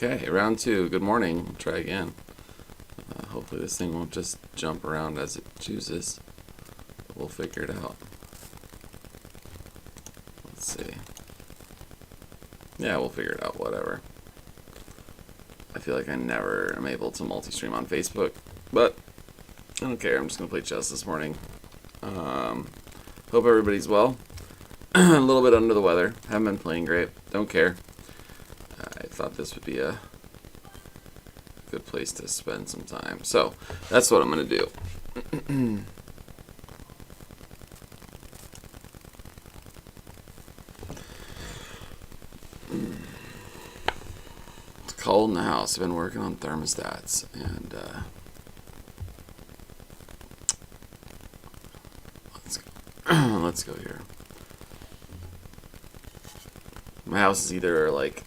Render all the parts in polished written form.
Okay, round two. Good morning. We'll try again. Hopefully this thing won't just jump around as it chooses. But we'll figure it out. Let's see. Yeah, we'll figure it out. Whatever. I feel like I never am able to multi-stream on Facebook, but I don't care. I'm just gonna play chess this morning. Hope everybody's well. A little bit under the weather. Haven't been playing great. Don't care. I thought this would be a good place to spend some time. So that's what I'm gonna do. It's cold in the house. I've been working on thermostats and let's go here. My house is either like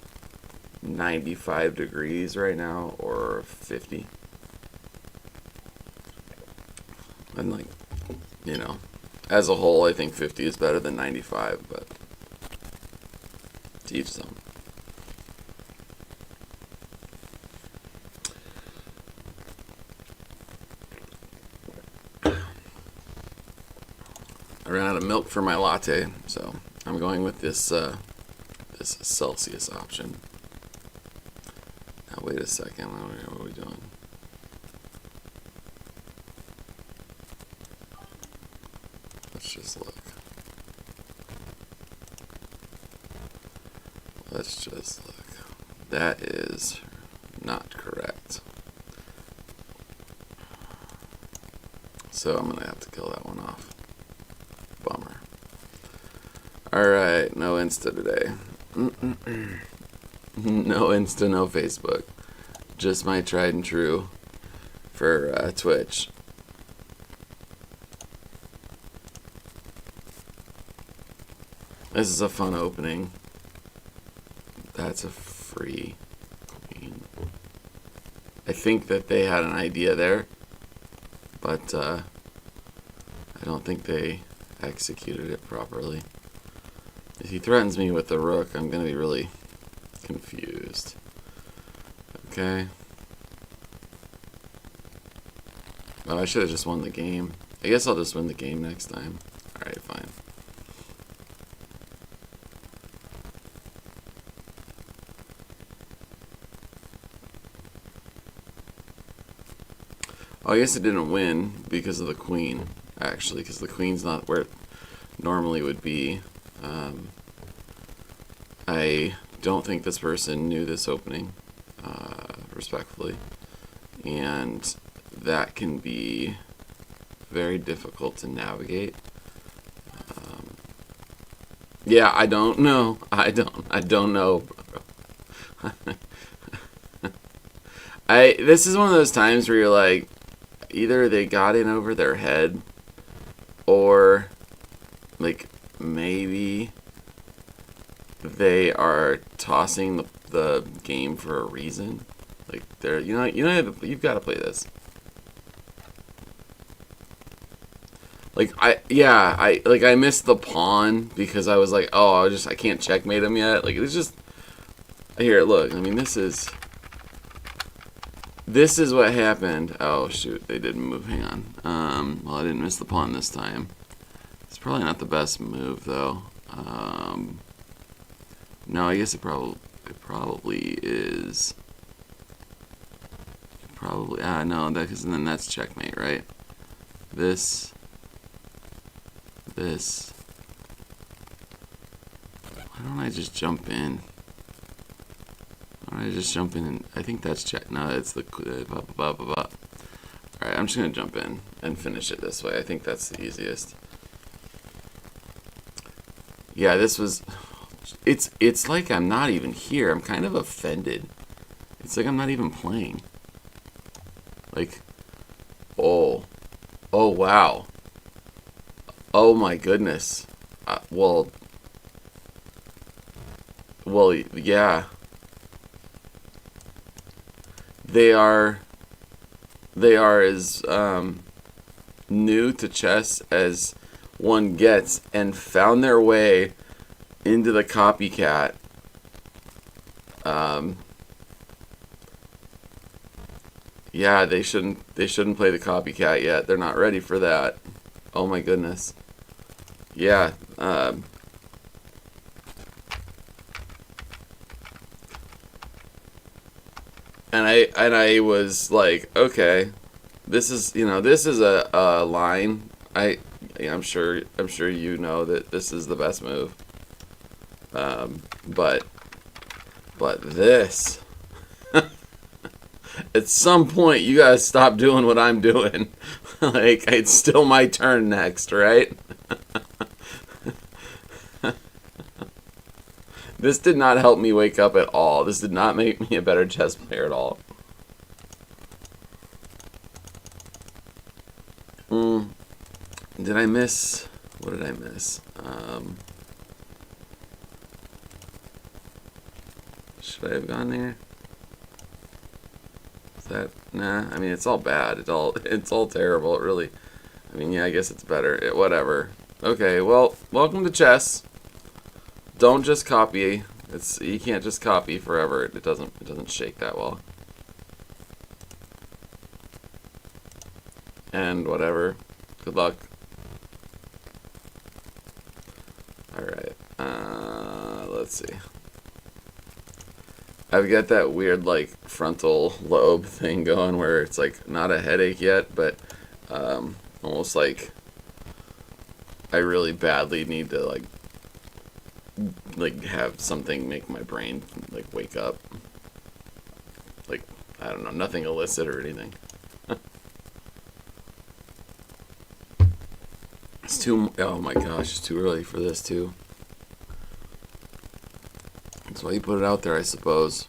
95 degrees right now or 50. And like, you know, as a whole, I think 50 is better than 95, but to each his own. I ran out of milk for my latte, so I'm going with this this Celsius option. Now wait a second, what are we doing? Let's just look. Let's just look. That is not correct. So I'm gonna have to kill that one off. Bummer. Alright, no Insta today. No Insta, no Facebook. Just my tried and true for Twitch. This is a fun opening. That's a free queen. I think that they had an idea there, but I don't think they executed it properly. If he threatens me with the rook, I'm going to be really confused. Okay. Oh, I should have just won the game. I guess I'll just win the game next time. Alright, fine. Oh, I guess it didn't win because of the queen, actually, because the queen's not where it normally would be. I don't think this person knew this opening, respectfully, and that can be very difficult to navigate. Yeah, I don't know. I don't know. This is one of those times where you're like, either they got in over their head, or like maybe they are tossing the game for a reason. Like they're, you've got to play this. Like I missed the pawn because I was like, oh, I can't checkmate him yet. Like it's just, here, look. I mean, this is what happened. Oh shoot, they didn't move. Hang on. Well, I didn't miss the pawn this time. It's probably not the best move though. No, I guess it probably is. Probably, no, because then that's checkmate, right? This. Why don't I just jump in? Why don't I just jump in? And I think that's check. No, it's the blah, blah, blah, blah, blah. Alright, I'm just going to jump in and finish it this way. I think that's the easiest. Yeah, this was... It's like I'm not even here. I'm kind of offended. It's like I'm not even playing. Like, oh, wow. Oh my goodness. Well, yeah. They are as new to chess as one gets, and found their way into the copycat Yeah, they shouldn't play the copycat yet. They're not ready for that. Oh my goodness. Yeah. And I was like, okay, this is a line. I'm sure you know that this is the best move. But this, at some point, you guys stop doing what I'm doing. Like, it's still my turn next, right? This did not help me wake up at all. This did not make me a better chess player at all. Did I miss? What did I miss? Should I have gone there? Is that nah? I mean, it's all bad. It's all terrible. It really. I mean, yeah, I guess it's better. Whatever. Okay. Well, welcome to chess. Don't just copy. You can't just copy forever. It doesn't shake that well. And whatever. Good luck. Alright. Let's see. I've got that weird, like, frontal lobe thing going where it's, like, not a headache yet, but almost like I really badly need to, like have something make my brain, like, wake up. Like, I don't know, nothing illicit or anything. Oh my gosh, it's too early for this too. That's why you put it out there, I suppose.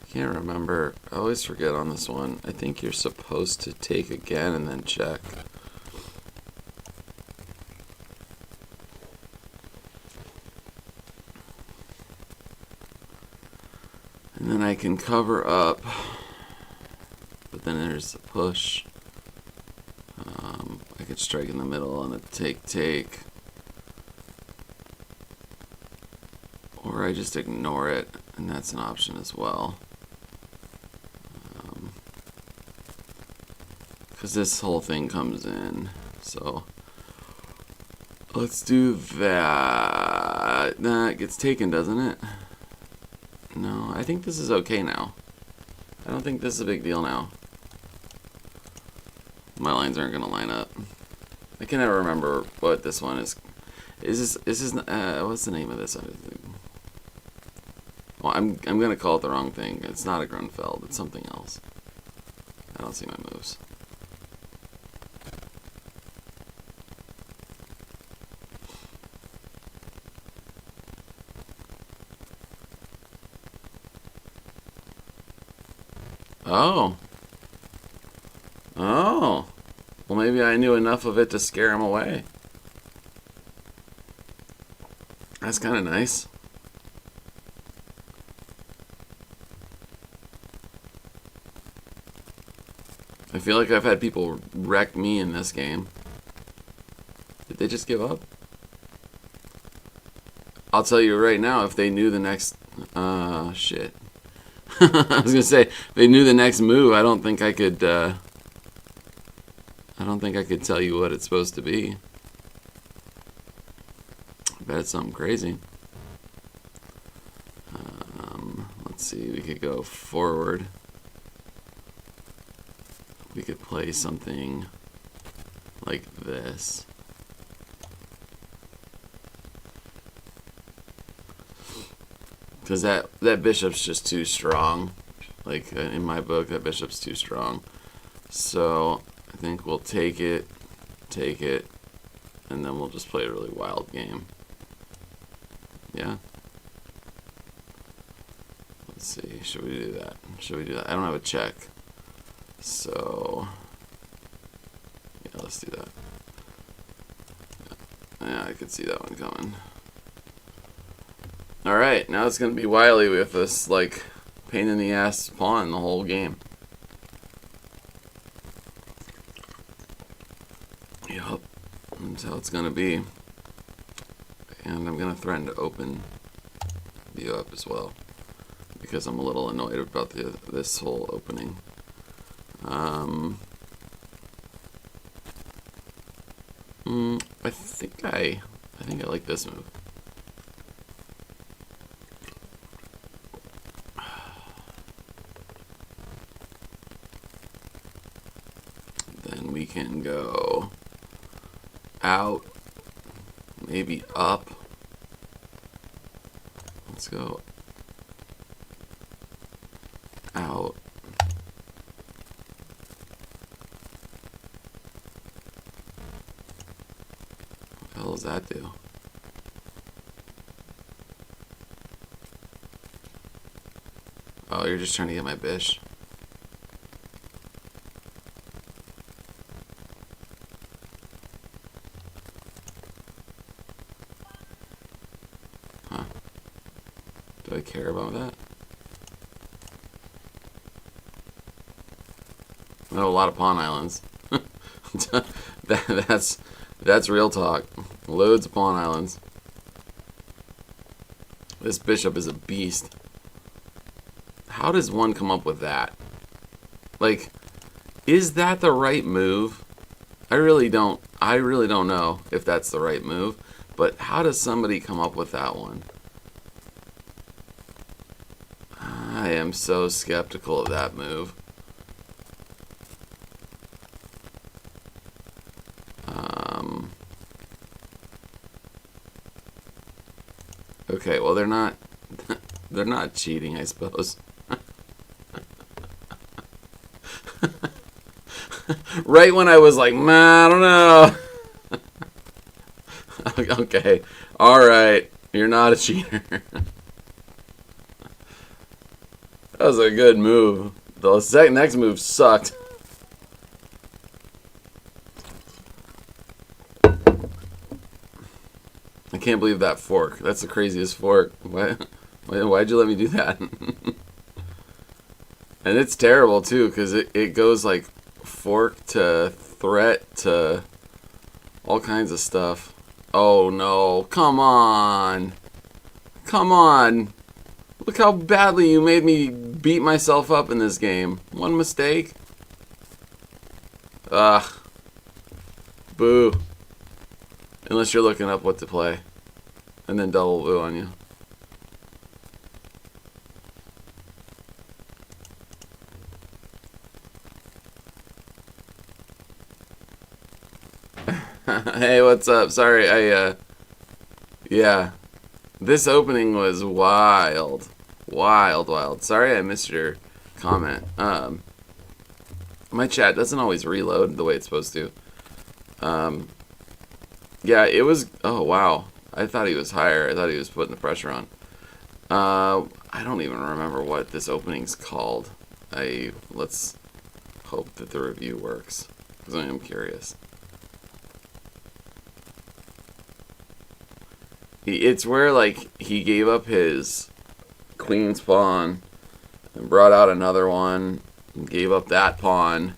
I can't remember. I always forget on this one. I think you're supposed to take again and then check. And then I can cover up. But then there's a push. I could strike in the middle on a take. Or I just ignore it, and that's an option as well. Because this whole thing comes in. So let's do that. That gets taken, doesn't it? No, I think this is okay now. I don't think this is a big deal now. My lines aren't going to line up. I can never remember what this one is. Is this what's the name of this? Well, I'm going to call it the wrong thing. It's not a Grunfeld. It's something else. I don't see my moves. Oh. Oh. Well, maybe I knew enough of it to scare him away. That's kind of nice. I feel like I've had people wreck me in this game. Did they just give up? I'll tell you right now, if they knew the next... shit. I was gonna say, if they knew the next move, I don't think I could tell you what it's supposed to be. I bet it's something crazy. Let's see, we could go forward. We could play something like this. Because that bishop's just too strong. Like, in my book, that bishop's too strong. So, I think we'll take it, and then we'll just play a really wild game. Yeah? Let's see, should we do that? I don't have a check. So, yeah, let's do that. Yeah, I could see that one coming. Alright, now it's going to be wily with this, like, pain in the ass pawn the whole game. Yup, that's how it's going to be. And I'm going to threaten to open review up as well, because I'm a little annoyed about this whole opening. I think I like this move. Then we can go out, maybe up. Let's go out. What the hell does that do? Oh, you're just trying to get my bish. Huh. Do I care about that? I know a lot of pawn islands. That's real talk. Loads of pawn islands. This bishop is a beast. How does one come up with that? Like, is that the right move? I really don't know if that's the right move, but how does somebody come up with that one? I am so skeptical of that move. Okay, well they're not cheating, I suppose. Right when I was like, man, I don't know. Okay, all right, you're not a cheater. That was a good move. The next move sucked. I can't believe that fork. That's the craziest fork. Why'd you let me do that? And it's terrible too, because it goes like fork to threat to all kinds of stuff. Oh no, come on. Come on. Look how badly you made me beat myself up in this game. One mistake. Ugh. Boo. Unless you're looking up what to play. And then double boo on you. Hey, what's up? Sorry, yeah. This opening was wild. Wild. Sorry I missed your comment. My chat doesn't always reload the way it's supposed to. Yeah, it was... Oh, wow. I thought he was higher. I thought he was putting the pressure on. I don't even remember what this opening's called. Let's hope that the review works, because I am curious. It's where, like, he gave up his queen's pawn and brought out another one and gave up that pawn.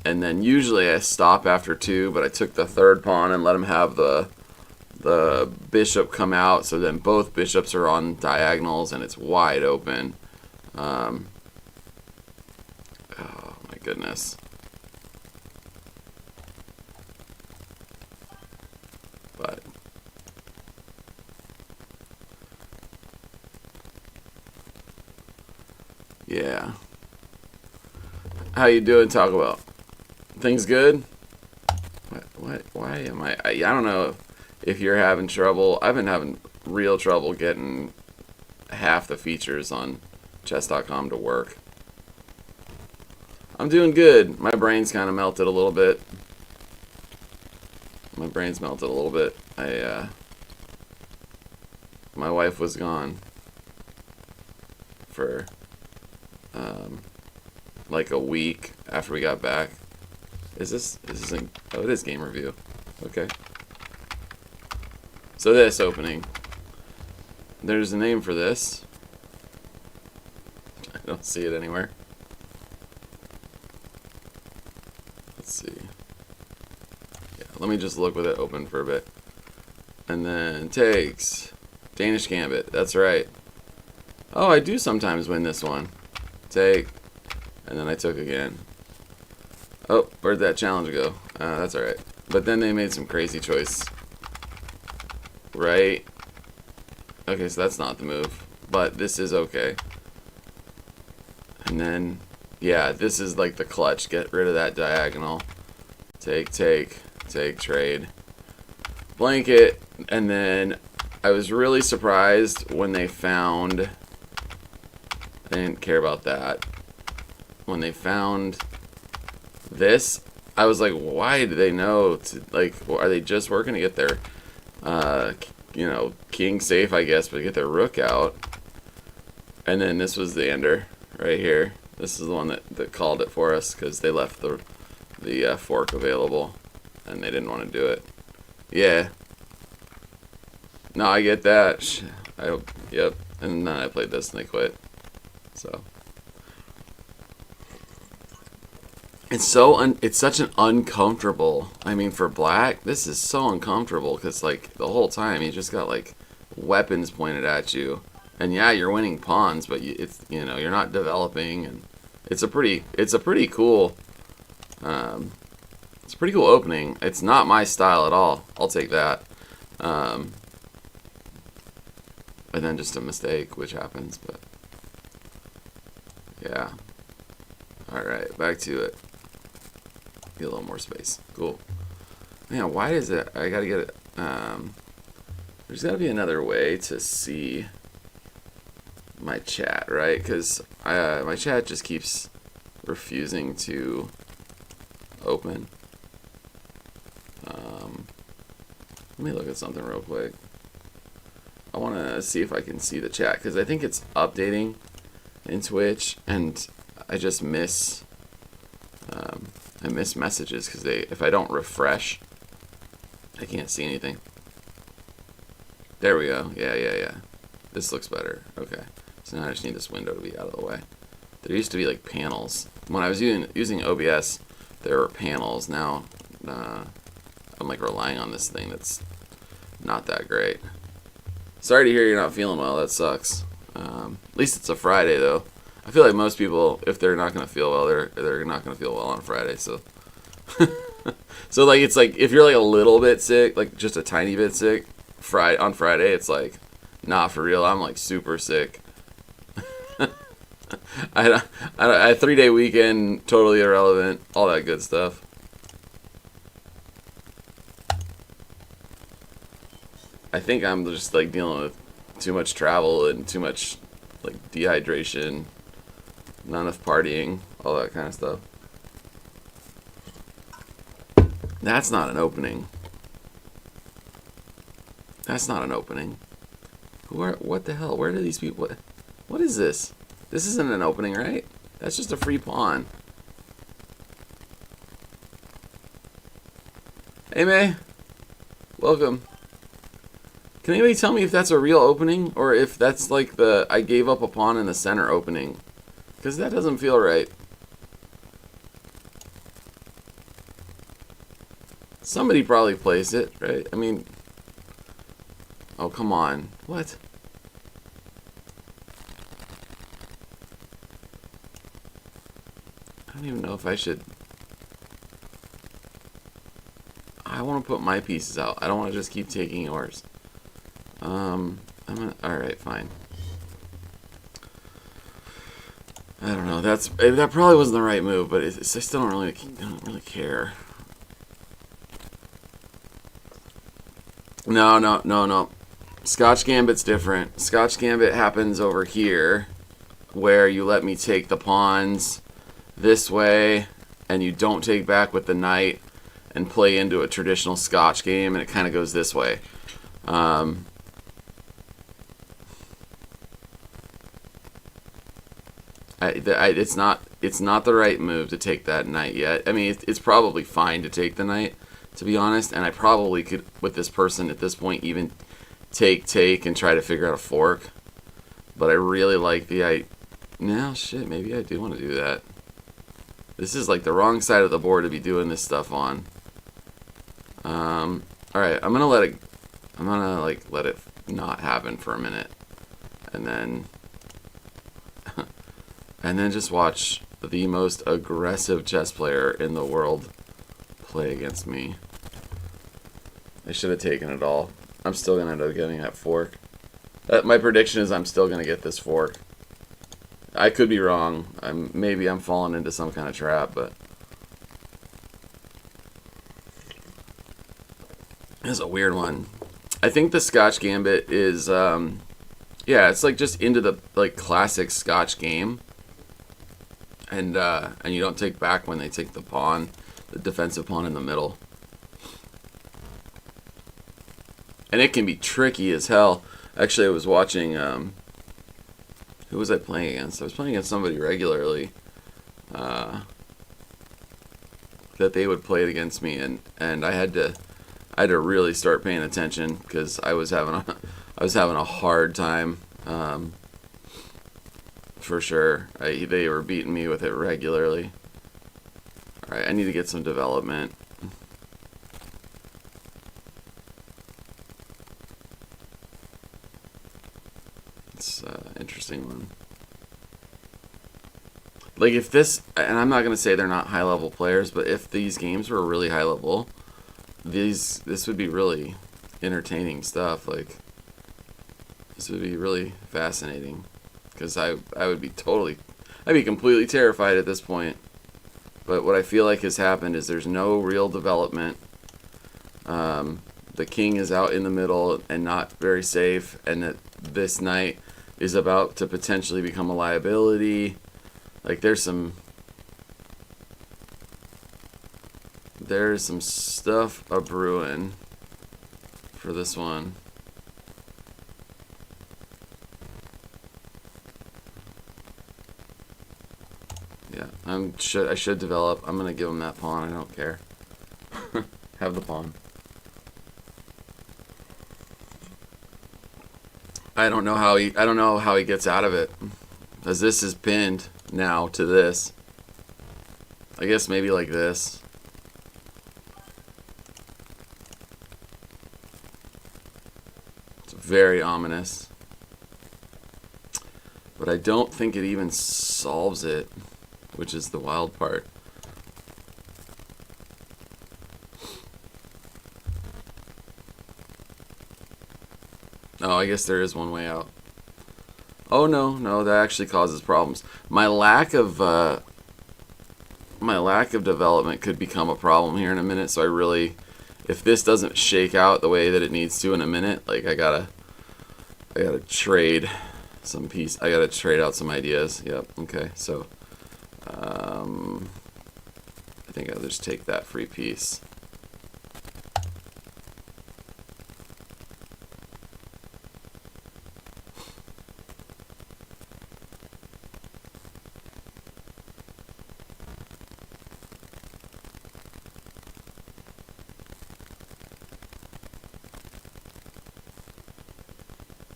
And then usually I stop after 2, but I took the third pawn and let him have the bishop come out. So then both bishops are on diagonals and it's wide open. Oh, my goodness. But... yeah. How you doing, Talk About? Things good? What? Why am I don't know if you're having trouble. I've been having real trouble getting half the features on chess.com to work. I'm doing good. My brain's kind of melted a little bit. My brain's melted a little bit. My wife was gone for like a week after we got back. Is this oh, it is game review. Okay. So this opening, there's a name for this. I don't see it anywhere. Let's see. Yeah, let me just look with it open for a bit. And then takes Danish Gambit. That's right. Oh, I do sometimes win this one. Take. And then I took again. Oh, where'd that challenge go? That's alright. But then they made some crazy choice. Right? Okay, so that's not the move. But this is okay. And then, yeah, this is like the clutch. Get rid of that diagonal. Take, trade. Blanket. And then I was really surprised when they found... I didn't care about that. When they found this, I was like, why do they know? Like, are they just working to get their, you know, king safe, I guess, but get their rook out? And then this was the ender right here. This is the one that called it for us because they left the fork available and they didn't want to do it. Yeah. No, I get that. Yep. And then I played this and they quit. So it's such an uncomfortable. I mean, for black, this is so uncomfortable because like the whole time you just got like weapons pointed at you, and yeah, you're winning pawns, but you know, you're not developing, and it's a pretty cool it's a pretty cool opening. It's not my style at all. I'll take that. And then just a mistake, which happens, but. Yeah. Alright, back to it. Get a little more space. Cool. Man, why is it? I gotta get it. There's gotta be another way to see my chat, right? Because my chat just keeps refusing to open. Let me look at something real quick. I want to see if I can see the chat because I think it's updating in Twitch, and I just miss messages because if I don't refresh, I can't see anything. There we go. Yeah. This looks better. Okay, so now I just need this window to be out of the way. There used to be like panels when I was using OBS. There were panels. Now I'm like relying on this thing that's not that great. Sorry to hear you're not feeling well. That sucks. At least it's a Friday, though. I feel like most people, if they're not going to feel well, they're not going to feel well on Friday. So, so like it's like if you're like a little bit sick, like just a tiny bit sick, on Friday, it's like, nah, for real. I'm like super sick. I had a 3-day weekend, totally irrelevant, all that good stuff. I think I'm just like dealing with too much travel and too much like dehydration, not enough partying, all that kind of stuff. That's not an opening. That's not an opening. What the hell? Where do these people? What is this? This isn't an opening, right? That's just a free pawn. Hey, May. Welcome. Can anybody tell me if that's a real opening or if that's like the I gave up a pawn in the center opening? Because that doesn't feel right. Somebody probably plays it, right? I mean, oh, come on. What? I don't even know if I should. I want to put my pieces out. I don't want to just keep taking yours. I'm gonna. All right, fine. I don't know. That probably wasn't the right move, but I still don't really care. No. Scotch Gambit's different. Scotch Gambit happens over here, where you let me take the pawns this way, and you don't take back with the knight, and play into a traditional Scotch game, and it kind of goes this way. It's not the right move to take that knight yet. I mean, it's probably fine to take the knight, to be honest, and I probably could, with this person at this point, even take and try to figure out a fork. But I really like the no, shit, maybe I do want to do that. This is like the wrong side of the board to be doing this stuff on. Alright, I'm gonna let it not happen for a minute. And then And then just watch the most aggressive chess player in the world play against me. I should have taken it all. I'm still going to end up getting that fork. My prediction is I'm still going to get this fork. I could be wrong. Maybe I'm falling into some kind of trap, but it's a weird one. I think the Scotch Gambit is, yeah, it's like just into the like classic Scotch game, and you don't take back when they take the pawn, the defensive pawn in the middle, and it can be tricky as hell. Actually, I was watching. Who was I playing against? I was playing against somebody regularly. That they would play it against me, and I had to really start paying attention because I was having a hard time. For sure, they were beating me with it regularly. All right, I need to get some development. It's an interesting one. Like if this, and I'm not gonna say they're not high level players, but if these games were really high level, this would be really entertaining stuff. Like this would be really fascinating, because I would be I'd be completely terrified at this point. But what I feel like has happened is there's no real development. The king is out in the middle and not very safe, and that this knight is about to potentially become a liability. Like there's some stuff a brewing for this one. Yeah, I should develop. I'm gonna give him that pawn. I don't care. Have the pawn. I don't know how he gets out of it, as this is pinned now to this. I guess maybe like this. It's very ominous, but I don't think it even solves it, which is the wild part. Oh, I guess there is one way out. Oh no, that actually causes problems. My lack of development could become a problem here in a minute. So I really, if this doesn't shake out the way that it needs to in a minute, like I gotta trade some piece. I gotta trade out some ideas. Yep. Okay. So, I think I'll just take that free piece.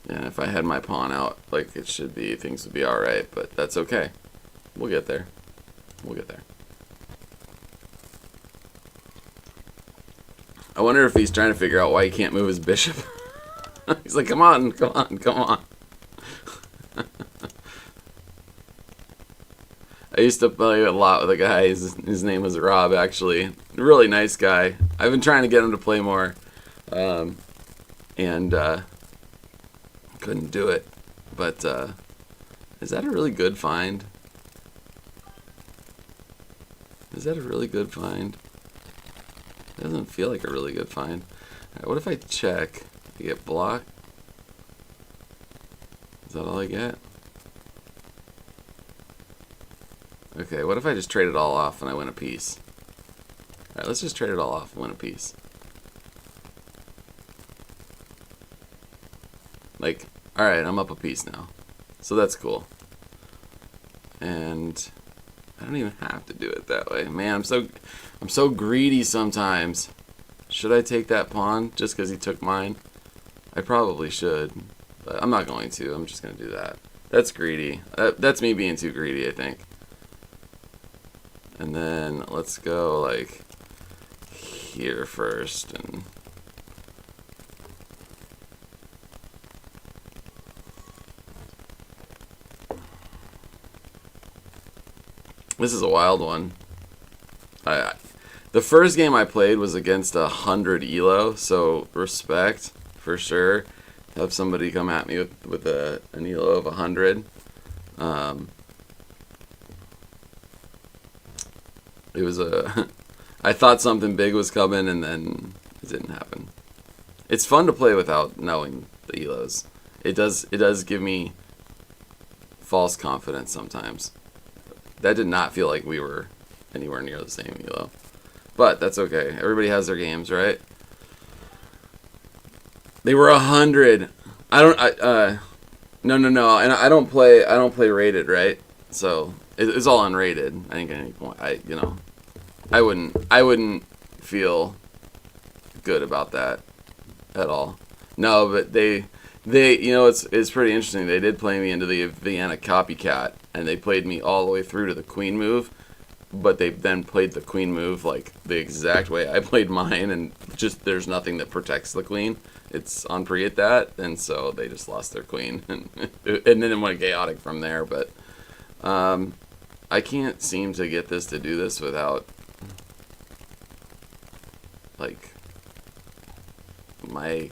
And if I had my pawn out like it should be, things would be alright, but that's okay. We'll get there. We'll get there. I wonder if he's trying to figure out why he can't move his bishop. He's like, come on. I used to play a lot with a guy, his name was Rob, actually. Really nice guy. I've been trying to get him to play more. Couldn't do it. But, is that a really good find? Is that a really good find? It doesn't feel like a really good find. Alright, what if I check? I get blocked? Is that all I get? Okay, what if I just trade it all off and I win a piece? Alright, let's just trade it all off and win a piece. Like, alright, I'm up a piece now. So that's cool. And I don't even have to do it that way. Man, I'm so greedy sometimes. Should I take that pawn just because he took mine? I probably should, but I'm not going to. I'm just going to do that. That's greedy. That's me being too greedy, I think. And then let's go like here first, and This is a wild one. The first game I played was against 100 elo, so respect for sure. Have somebody come at me with an elo of 100. It was I thought something big was coming, and then it didn't happen. It's fun to play without knowing the elos. It does give me false confidence sometimes. That did not feel like we were anywhere near the same elo. But that's okay. Everybody has their games, right? They were 100. No. And I don't play rated, right? So it's all unrated. I think at any point I wouldn't feel good about that at all. No, but they it's pretty interesting. They did play me into the Vienna copycat, and they played me all the way through to the queen move, but they then played the queen move like the exact way I played mine, and just there's nothing that protects the queen. It's on pre at that, and so they just lost their queen, and then it went chaotic from there. But I can't seem to get this to do this without like my.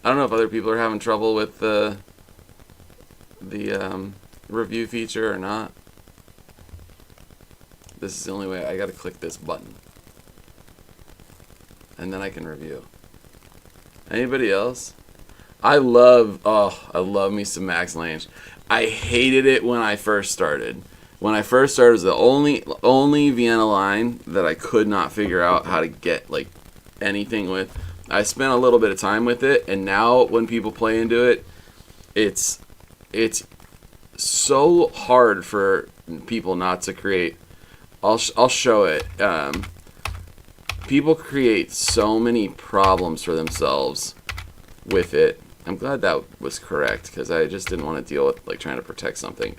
I don't know if other people are having trouble with the review feature or not. This is the only way. I gotta click this button, and then I can review. Anybody else? I love me some Max Lange. I hated it when I first started. When I first started, it was the only Vienna line that I could not figure out how to get like anything with. I spent a little bit of time with it, and now when people play into it, it's so hard for people not to create. I'll show it. People create so many problems for themselves with it. I'm glad that was correct, because I just didn't want to deal with like trying to protect something.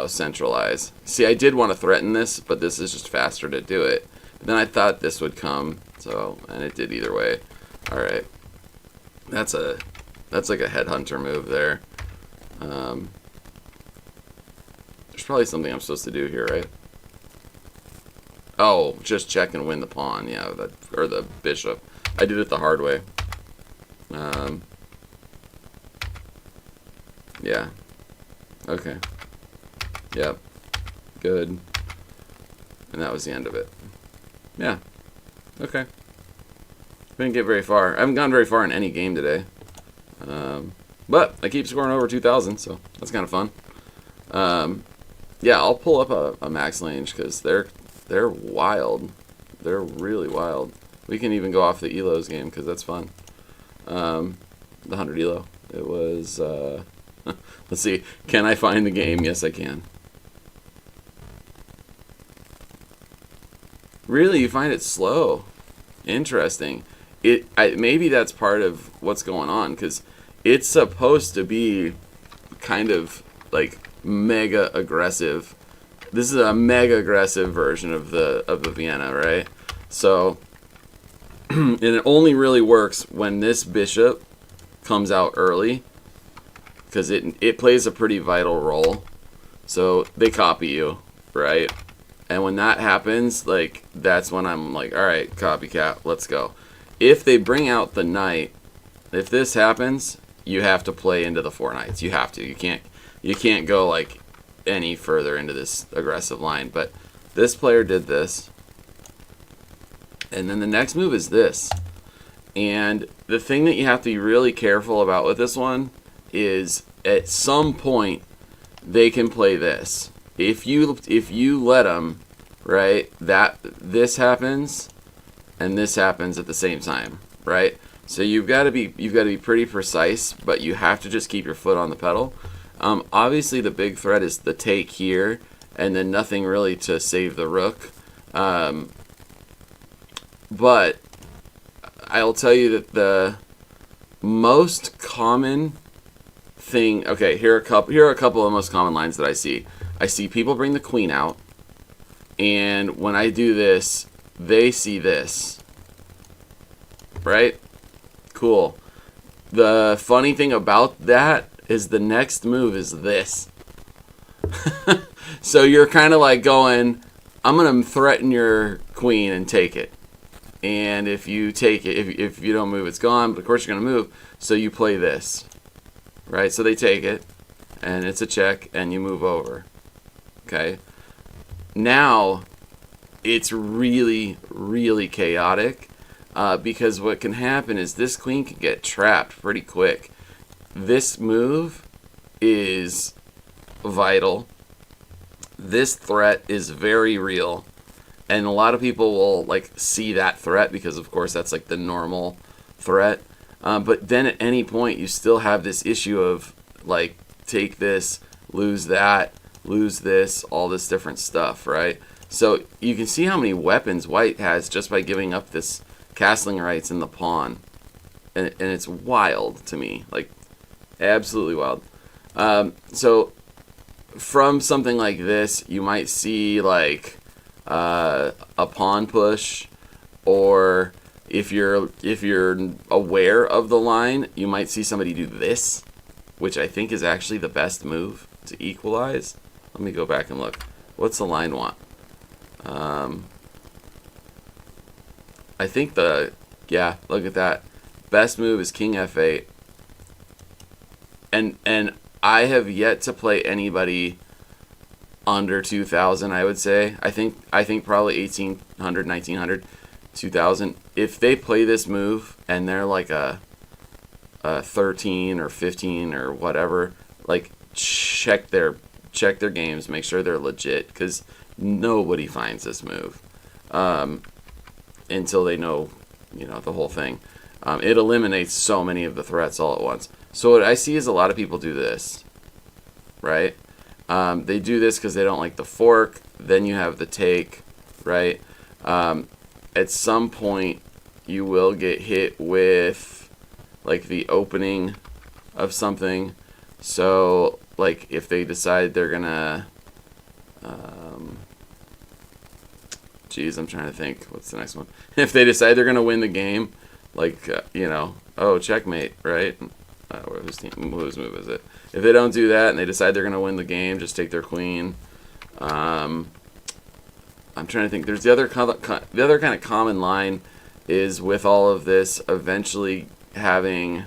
Centralize. See, I did want to threaten this, but this is just faster to do it. But then I thought this would come, and it did either way. All right, that's like a headhunter move there. There's probably something I'm supposed to do here, right? Oh, just check and win the pawn, yeah, or the bishop. I did it the hard way. Yeah. Okay. Yep. Good. And that was the end of it. Yeah. Okay. Didn't get very far. I haven't gone very far in any game today. But I keep scoring over 2,000, so that's kind of fun. Yeah, I'll pull up a Max Lange, because they're wild. They're really wild. We can even go off the Elo's game, because that's fun. The 100 Elo. It was, let's see. Can I find the game? Yes, I can. Really, you find it slow. Interesting. Maybe that's part of what's going on, because it's supposed to be kind of like mega aggressive. This is a mega aggressive version of the Vienna, right? So, and it only really works when this bishop comes out early, because it plays a pretty vital role. So they copy you, right? And when that happens, like, that's when I'm like, all right, copycat, let's go. If they bring out the knight, if this happens, you have to play into the 4 knights. You have to. You can't go like any further into this aggressive line. But this player did this, and then the next move is this. And the thing that you have to be really careful about with this one is at some point they can play this. If you let them, right, that this happens and this happens at the same time, right? So you've got to be pretty precise, but you have to just keep your foot on the pedal. Obviously, the big threat is the take here, and then nothing really to save the rook. But I'll tell you that the most common thing. Okay, here are a couple of the most common lines that I see. I see people bring the queen out, and when I do this, they see this. Right? Cool. The funny thing about that is the next move is this. So you're kind of like going, I'm going to threaten your queen and take it. And if you take it, if you don't move, it's gone. But of course, you're going to move. So you play this, right? So they take it, and it's a check, and you move over. Okay? Now, it's really, really chaotic because what can happen is this queen can get trapped pretty quick. This move is vital. This threat is very real. And a lot of people will like see that threat because, of course, that's like the normal threat. But then at any point, you still have this issue of like take this, lose that, lose this, all this different stuff, right? So you can see how many weapons white has just by giving up this castling rights in the pawn, and it's wild to me, like absolutely wild. So from something like this, you might see like a pawn push, or if you're aware of the line, you might see somebody do this, which I think is actually the best move to equalize. Let me go back and look. What's the line want? I think look at that. Best move is King F8. And I have yet to play anybody under 2,000, I would say. I think probably 1,800, 1,900, 2,000. If they play this move and they're like a 13 or 15 or whatever, like check their games, make sure they're legit, because nobody finds this move until they know, the whole thing. It eliminates so many of the threats all at once. So what I see is a lot of people do this, right? They do this because they don't like the fork. Then you have the take, right? At some point, you will get hit with like the opening of something. So like if they decide they're gonna, I'm trying to think. What's the next one? If they decide they're gonna win the game, like checkmate, right? Whose move is it? If they don't do that and they decide they're gonna win the game, just take their queen. I'm trying to think. There's the other kind of common line is with all of this eventually having.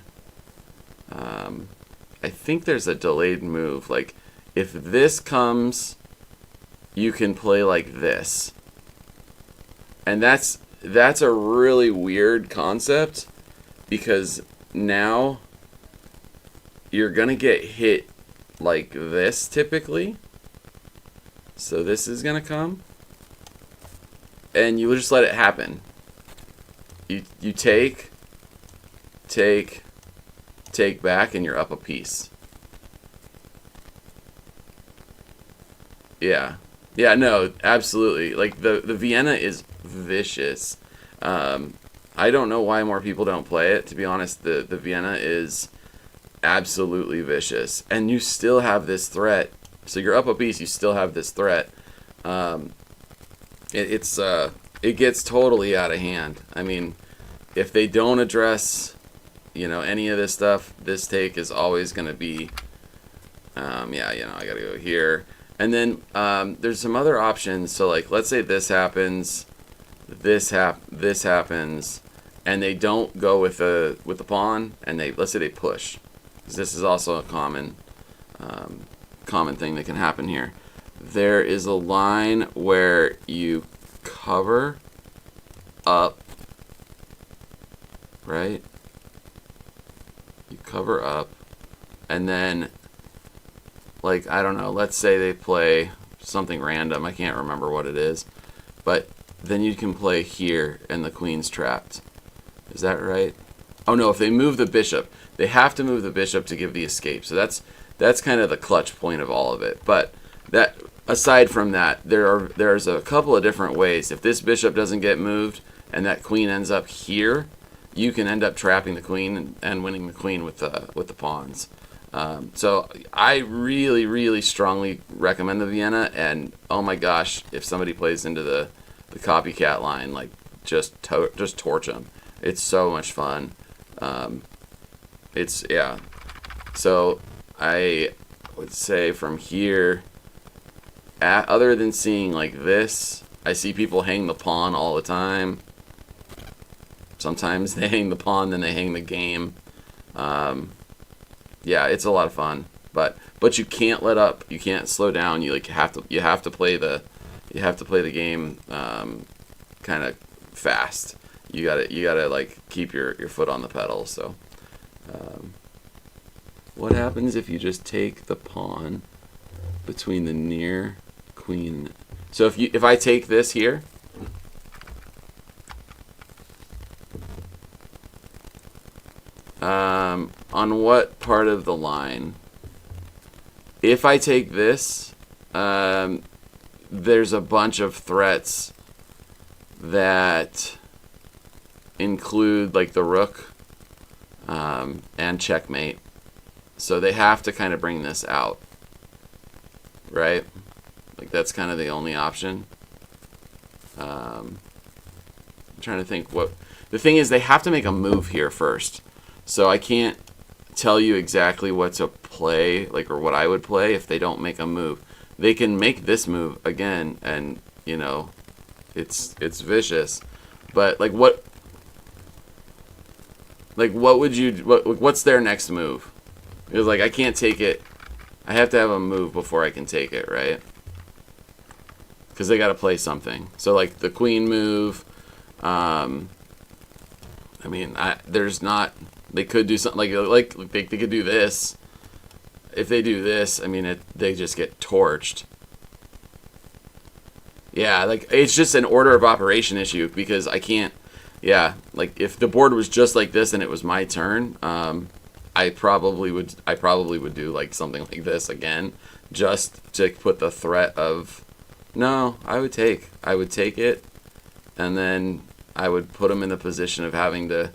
I think there's a delayed move. Like if this comes, you can play like this, and that's a really weird concept because now you're gonna get hit like this typically. So this is gonna come, and you just let it happen. You take back, and you're up a piece. Yeah, no, absolutely. Like the Vienna is vicious. I don't know why more people don't play it. To be honest, the Vienna is absolutely vicious, and you still have this threat. So you're up a piece, you still have this threat. It gets totally out of hand. I mean, if they don't address, any of this stuff, this take is always going to be, I gotta go here. And then there's some other options. So like, let's say this happens, this happens, and they don't go with the pawn, and let's say they push. This is also a common thing that can happen here. There is a line where you cover up, right? You cover up, and then, like, I don't know, let's say they play something random. I can't remember what it is. But then you can play here, and the queen's trapped. Is that right? Oh, no, if they move the bishop. They have to move the bishop to give the escape. So that's kind of the clutch point of all of it. But that aside from that, there's a couple of different ways. If this bishop doesn't get moved and that queen ends up here, you can end up trapping the queen and winning the queen with the pawns. So I really, really strongly recommend the Vienna. And oh my gosh, if somebody plays into the copycat line, like just torch them. It's so much fun. So I would say from here, other than seeing like this, I see people hang the pawn all the time. Sometimes they hang the pawn, then they hang the game. Yeah, it's a lot of fun, but you can't let up. You can't slow down. You have to play the game kind of fast. You gotta like keep your foot on the pedal. So, what happens if you just take the pawn between the near queen? So if I take this here, on what part of the line? If I take this, there's a bunch of threats that include like the rook and checkmate. So they have to kind of bring this out, right? Like that's kind of the only option. I'm trying to think what the thing is. They have to make a move here first, so I can't tell you exactly what to play, like, or what I would play if they don't make a move. They can make this move again, and you know, it's vicious. But like what would you what's their next move? Because like I can't take it. I have to have a move before I can take it, right? Because they got to play something. So like the queen move. I mean, there's not. They could do something like they could do this. If they do this, I mean, they just get torched. Yeah, like it's just an order of operation issue because I can't. Yeah, like if the board was just like this and it was my turn, I probably would do like something like this again, just to put the threat of. No, I would take it, and then I would put them in the position of having to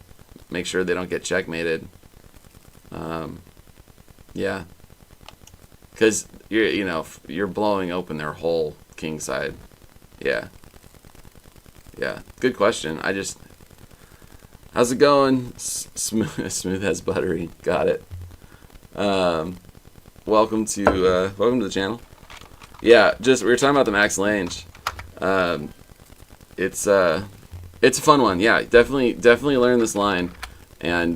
make sure they don't get checkmated. Yeah, because you're blowing open their whole king side. Yeah. Good question. How's it going? Smooth as buttery. Got it. Welcome to the channel. Yeah, we were talking about the Max Lange. It's a fun one. Yeah, definitely learn this line, and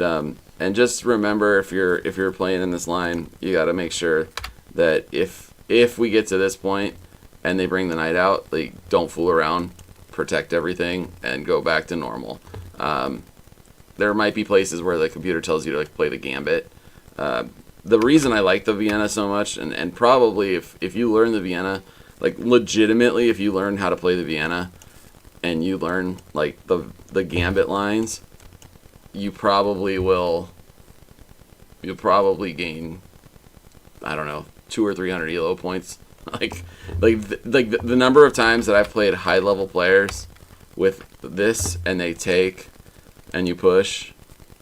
just remember if you're playing in this line, you got to make sure that if we get to this point and they bring the knight out, like don't fool around, protect everything, and go back to normal. There might be places where the computer tells you to like play the gambit. The reason I like the Vienna so much, and probably if you learn the Vienna, like legitimately, if you learn how to play the Vienna, and you learn like the gambit lines, you'll probably gain, I don't know, 200 or 300 elo points. like the number of times that I've played high level players with this and they take and you push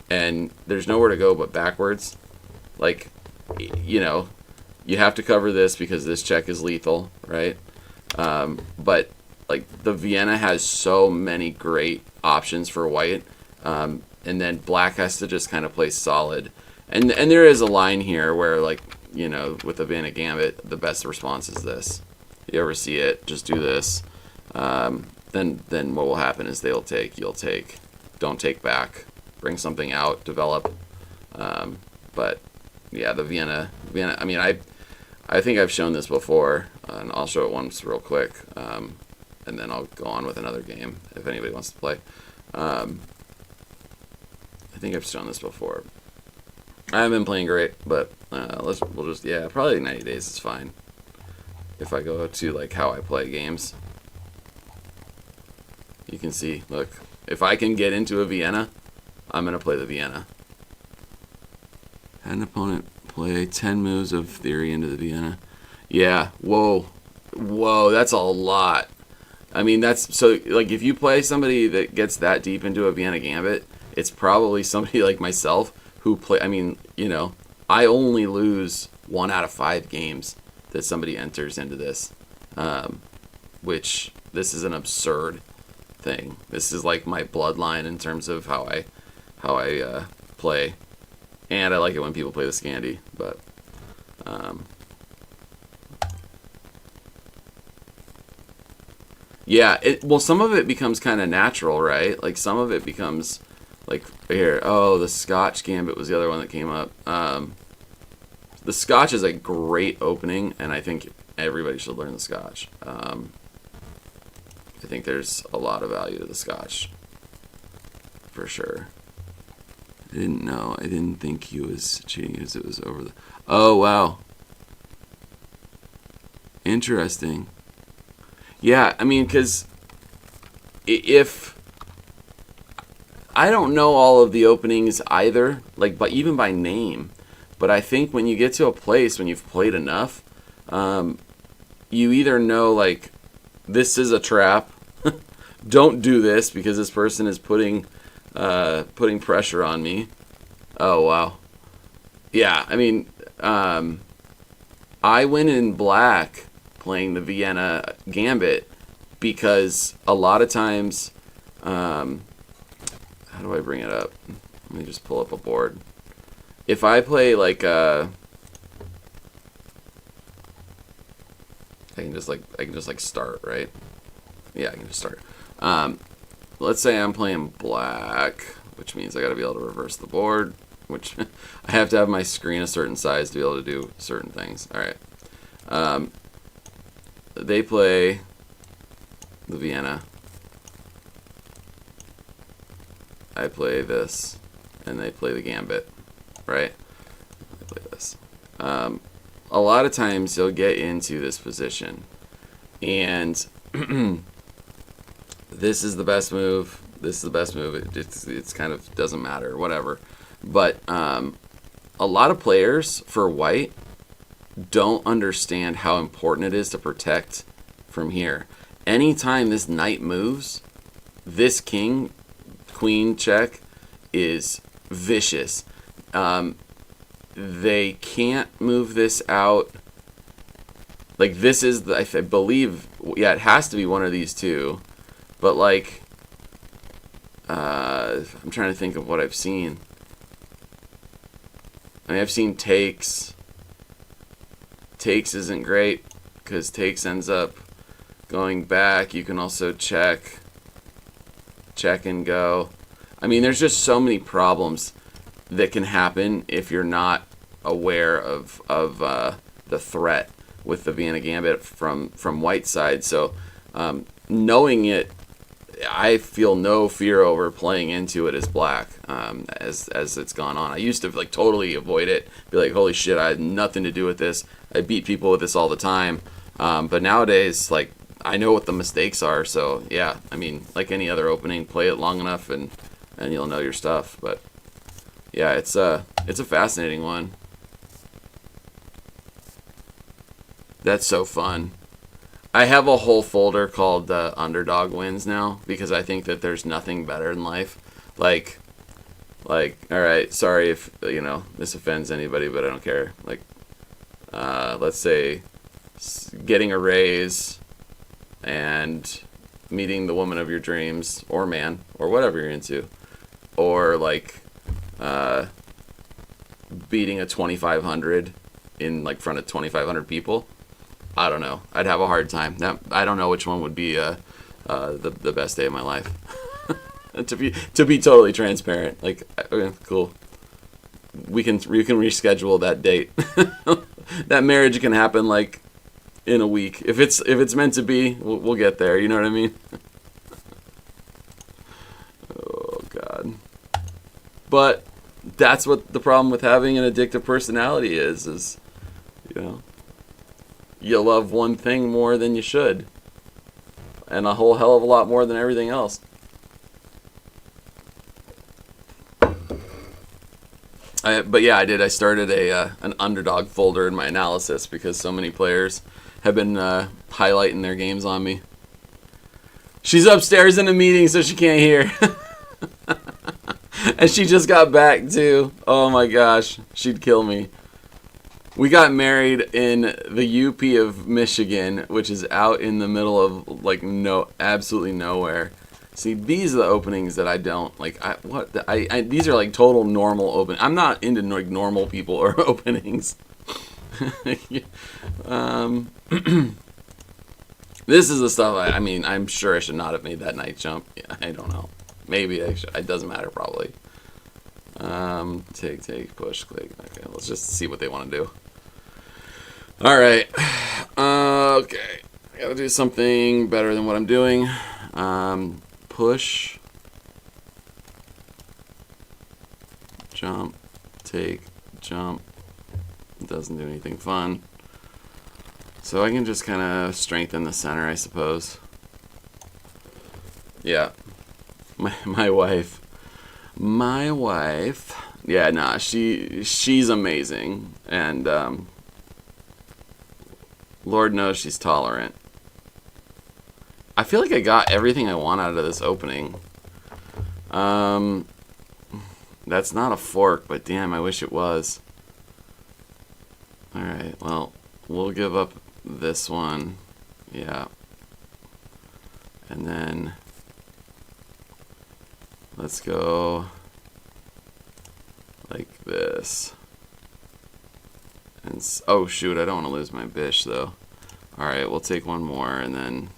and there's nowhere to go but backwards. Like, you have to cover this because this check is lethal, right? But like the Vienna has so many great options for white, and then black has to just kind of play solid. And there is a line here where like, with the Vienna Gambit, the best response is this. You ever see it, just do this. Then what will happen is you'll take, don't take back, bring something out, develop. But yeah, the Vienna. I mean, I think I've shown this before, and I'll show it once real quick, and then I'll go on with another game if anybody wants to play. I think I've shown this before. I haven't been playing great, but probably 90 days is fine. If I go to like how I play games, you can see. Look, if I can get into a Vienna, I'm gonna play the Vienna. Had an opponent play 10 moves of theory into the Vienna. Yeah, whoa, that's a lot. I mean, that's so like if you play somebody that gets that deep into a Vienna Gambit, it's probably somebody like myself who play. I mean, I only lose 1 out of 5 games that somebody enters into this, which this is an absurd thing. This is like my bloodline in terms of how I play. And I like it when people play the Scandi, but Yeah, well, some of it becomes kind of natural, right? Like some of it becomes like here. Oh, the Scotch Gambit was the other one that came up. The Scotch is a great opening, and I think everybody should learn the Scotch. I think there's a lot of value to the Scotch, for sure. I didn't know. I didn't think he was cheating because it was over the... Oh, wow. Interesting. Yeah, I mean, because if... I don't know all of the openings either, like, but even by name. But I think when you get to a place, when you've played enough, you either know, like, this is a trap. Don't do this because this person is putting pressure on me. Oh, wow. Yeah, I mean, I went in black playing the Vienna Gambit because a lot of times, how do I bring it up? Let me just pull up a board. If I play like I can just start, right? Yeah, I can just start. Let's say I'm playing black, which means I got to be able to reverse the board, which I have to have my screen a certain size to be able to do certain things. All right. They play the Vienna. I play this, and they play the Gambit, right? I play this. A lot of times you'll get into this position, and this is the best move. This is the best move. It's kind of doesn't matter, whatever. But a lot of players for white don't understand how important it is to protect from here. Anytime this knight moves, this king, queen check is vicious. They can't move this out. Like this is, I believe, yeah, it has to be one of these two. But like, I'm trying to think of what I've seen. I mean, I've seen takes. Takes isn't great because takes ends up going back. You can also check and go. I mean, there's just so many problems that can happen if you're not aware of the threat with the Vienna Gambit from white side. So knowing it, I feel no fear over playing into it as black as it's gone on. I used to like totally avoid it, be like, holy shit, I had nothing to do with this. I beat people with this all the time. But nowadays, like, I know what the mistakes are. So yeah, I mean, like any other opening, play it long enough and you'll know your stuff. But yeah, it's a fascinating one. That's so fun. I have a whole folder called Underdog Wins now because I think that there's nothing better in life. Like, all right, sorry if, this offends anybody, but I don't care. Like, let's say getting a raise and meeting the woman of your dreams or man or whatever you're into. Or, like, beating a 2,500 in, like, front of 2,500 people. I don't know. I'd have a hard time. I don't know which one would be the best day of my life. to be totally transparent. Like, okay, cool. We can reschedule that date. That marriage can happen like in a week. If it's meant to be, we'll get there. You know what I mean? Oh God. But that's what the problem with having an addictive personality is you love one thing more than you should. And a whole hell of a lot more than everything else. But yeah, I did. I started an underdog folder in my analysis because so many players have been highlighting their games on me. She's upstairs in a meeting, so she can't hear. And she just got back, too. Oh, my gosh. She'd kill me. We got married in the UP of Michigan, which is out in the middle of, like, absolutely nowhere. See, these are the openings that I don't, like, these are, like, total normal open. I'm not into, like, normal people or openings. This is the stuff I mean, I'm sure I should not have made that knight jump. Yeah, I don't know. Maybe I should. It doesn't matter, probably. Take, push, click. Okay, let's just see what they want to do. Alright. Okay. I gotta do something better than what I'm doing. Push. Jump. Take. Jump. It doesn't do anything fun. So I can just kind of strengthen the center, I suppose. Yeah. My wife. Yeah, nah, she's amazing. And Lord knows she's tolerant. I feel like I got everything I want out of this opening. That's not a fork, but damn, I wish it was. Alright, well, we'll give up this one. Yeah. And then let's go like this. And oh shoot, I don't want to lose my bish though. Alright, we'll take one more and then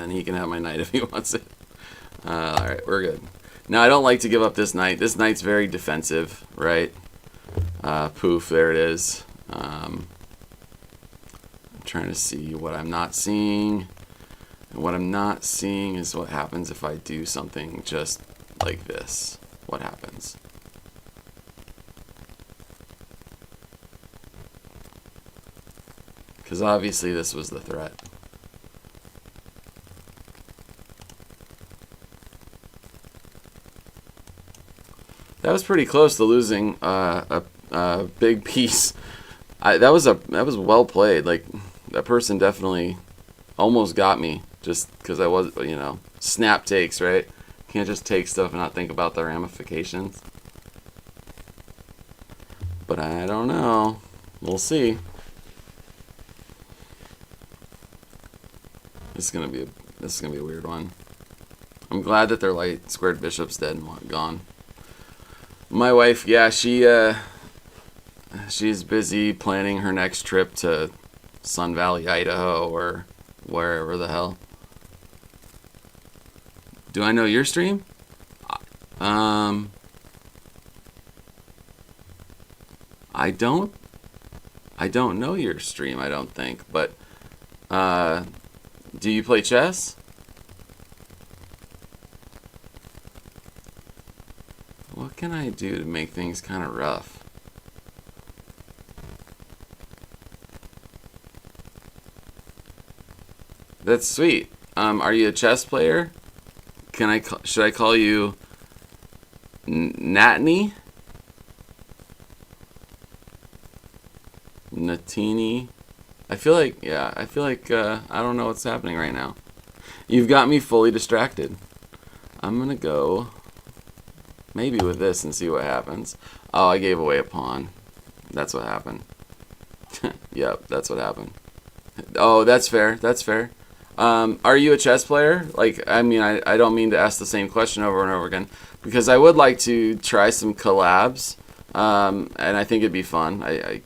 he can have my knight if he wants it. Alright, we're good. Now I don't like to give up this knight. This knight's very defensive, right? Poof, there it is. I'm trying to see what I'm not seeing. And what I'm not seeing is what happens if I do something just like this. What happens? Because obviously this was the threat. That was pretty close to losing a big piece. That was well played. Like, that person definitely almost got me just because I was, you know, snap takes, right? Can't just take stuff and not think about the ramifications. But I don't know. We'll see. This is gonna be a weird one. I'm glad that their light squared bishop's dead and gone. My wife, yeah, she's busy planning her next trip to Sun Valley, Idaho, or wherever the hell. Do I know your stream? I don't know your stream, I don't think, but do you play chess? What can I do to make things kind of rough? That's sweet. Are you a chess player? Should I call you Natney? Natini? I feel like I don't know what's happening right now. You've got me fully distracted. I'm gonna go maybe with this and see what happens. Oh, I gave away a pawn. That's what happened. Yep, that's what happened. Oh, that's fair. That's fair. Are you a chess player? Like, I mean, I don't mean to ask the same question over and over again, because I would like to try some collabs, and I think it'd be fun.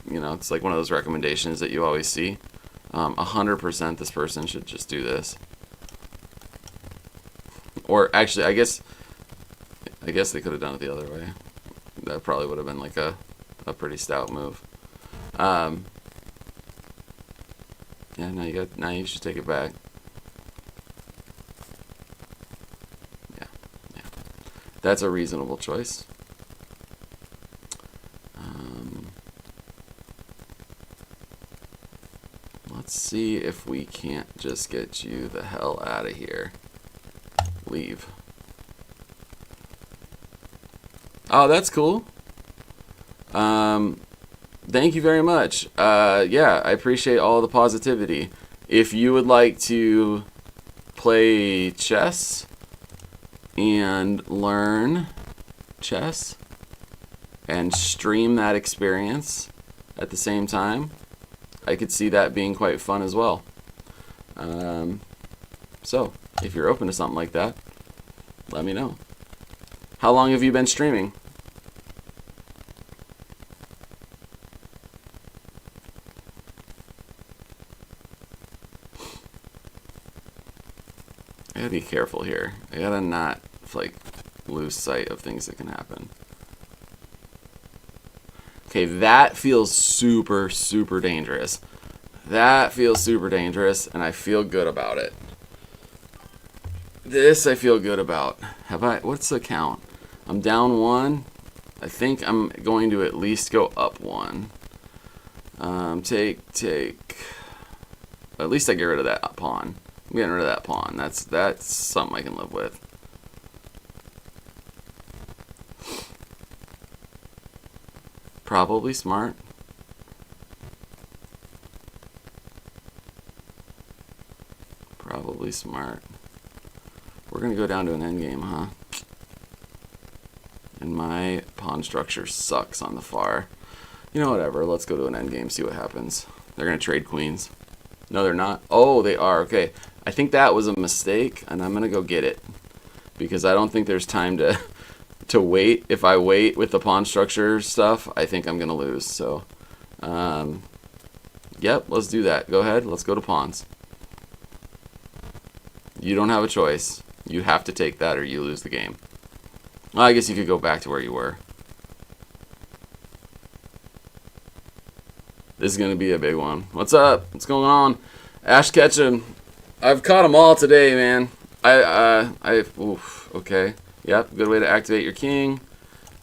You know, it's like one of those recommendations that you always see. 100% this person should just do this. Or actually, I guess they could have done it the other way. That probably would have been like a pretty stout move. Yeah, now you should take it back. Yeah. That's a reasonable choice. Let's see if we can't just get you the hell out of here. Leave. Oh, that's cool. Thank you very much. Yeah, I appreciate all the positivity. If you would like to play chess and learn chess and stream that experience at the same time, I could see that being quite fun as well. So, if you're open to something like that, let me know. How long have you been streaming? I gotta be careful here. I gotta not, like, lose sight of things that can happen. Okay, that feels super, super dangerous. That feels super dangerous, and I feel good about it. This I feel good about. What's the count? I'm down 1. I think I'm going to at least go up 1. Take. At least I get rid of that pawn. I'm getting rid of that pawn. That's something I can live with. Probably smart. Probably smart. We're going to go down to an endgame, huh? And my pawn structure sucks on the far. You know, whatever. Let's go to an endgame, see what happens. They're going to trade queens. No, they're not. Oh, they are. Okay. I think that was a mistake, and I'm going to go get it. Because I don't think there's time to wait. If I wait with the pawn structure stuff, I think I'm going to lose. So, yep, let's do that. Go ahead. Let's go to pawns. You don't have a choice. You have to take that or you lose the game. Well, I guess you could go back to where you were. This is going to be a big one. What's up? What's going on? Ash Ketchum. I've caught them all today, man. Oof, okay. Yep, good way to activate your king.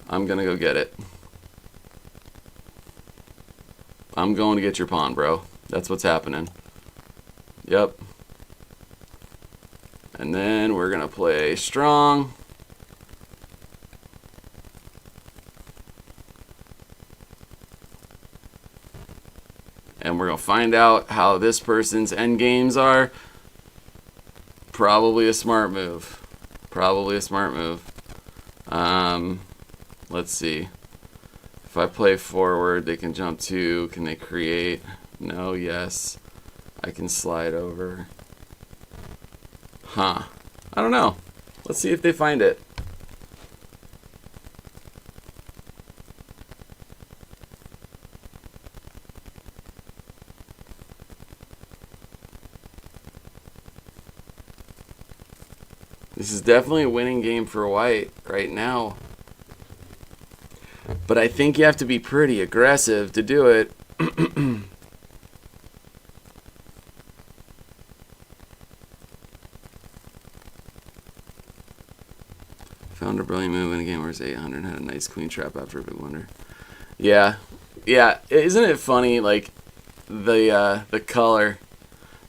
I'm going to go get it. I'm going to get your pawn, bro. That's what's happening. Yep. And then we're going to play strong. And we're going to find out how this person's endgames are. Probably a smart move. Probably a smart move. Let's see. If I play forward, they can jump 2. Can they create? No, yes. I can slide over. Huh. I don't know. Let's see if they find it. This is definitely a winning game for white right now. But I think you have to be pretty aggressive to do it. Found a brilliant move in a game where it's 800 and had a nice queen trap after a big wonder. Yeah. Yeah. Isn't it funny, like, the color.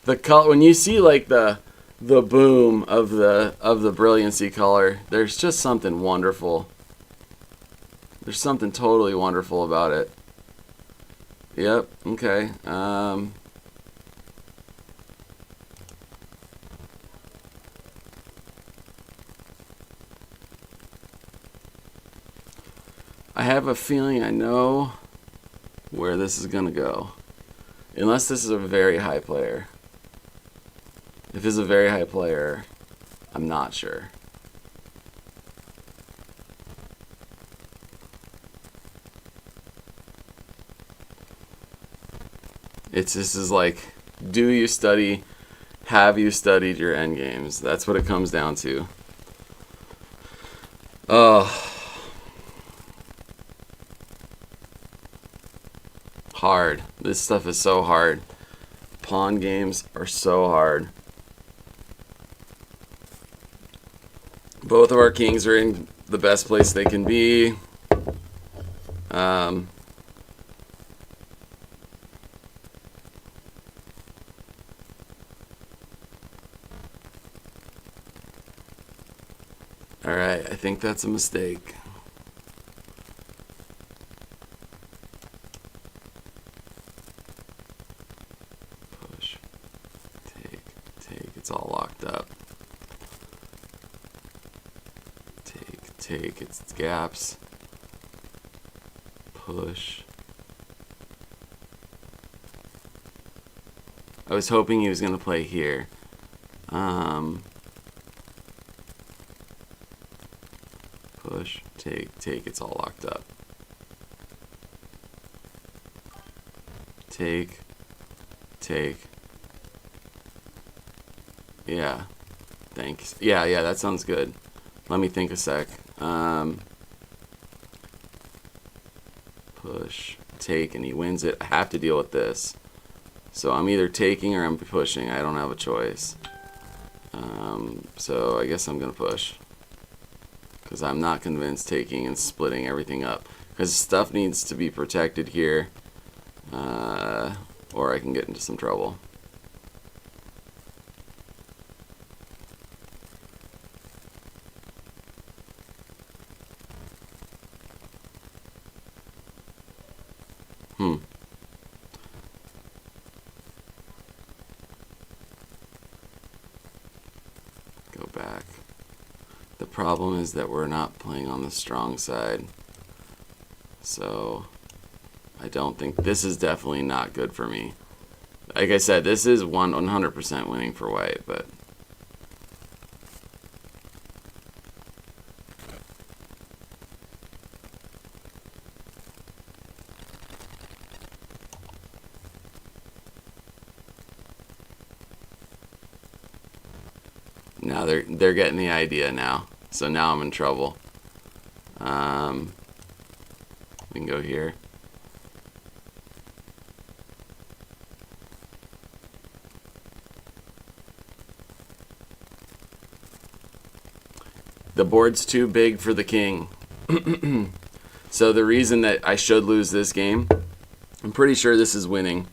The color, when you see, like, the boom of the brilliancy color, there's just something wonderful. There's something totally wonderful about it. Yep, okay. I have a feeling I know where this is going to go. Unless this is a very high player. If this is a very high player, I'm not sure. This is like, do you study? Have you studied your endgames? That's what it comes down to. Hard. This stuff is so hard. Pawn games are so hard. Both of our kings are in the best place they can be. Alright, I think that's a mistake. Push. Take. It's all locked up. Take. It's gaps. Push. I was hoping he was going to play here. Push, take, it's all locked up. Take. Yeah. Thanks. Yeah, that sounds good. Let me think a sec. Push, take, and he wins it. I have to deal with this. So I'm either taking or I'm pushing. I don't have a choice. So I guess I'm going to push. Because I'm not convinced taking and splitting everything up. Because stuff needs to be protected here. Or I can get into some trouble. Go back. The problem is that we're not playing on the strong side. So I don't think this is definitely not good for me. Like I said, this is 100% winning for white, but now they're getting the idea now. So now I'm in trouble. We can go here. The board's too big for the king. So the reason that I should lose this game, I'm pretty sure this is winning.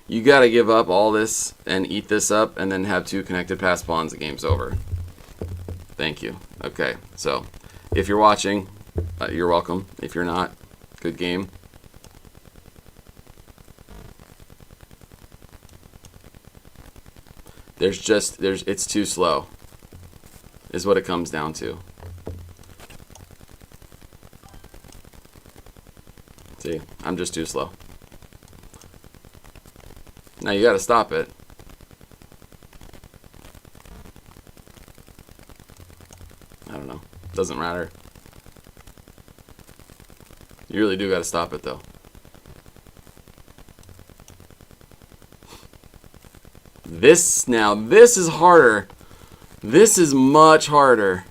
You got to give up all this and eat this up and then have two connected pass pawns. The game's over. Thank you. Okay, so if you're watching, you're welcome. If you're not, good game. It's too slow, is what it comes down to. See, I'm just too slow. Now you gotta stop it. I don't know. Doesn't matter. You really do gotta stop it though. This is harder. This is much harder.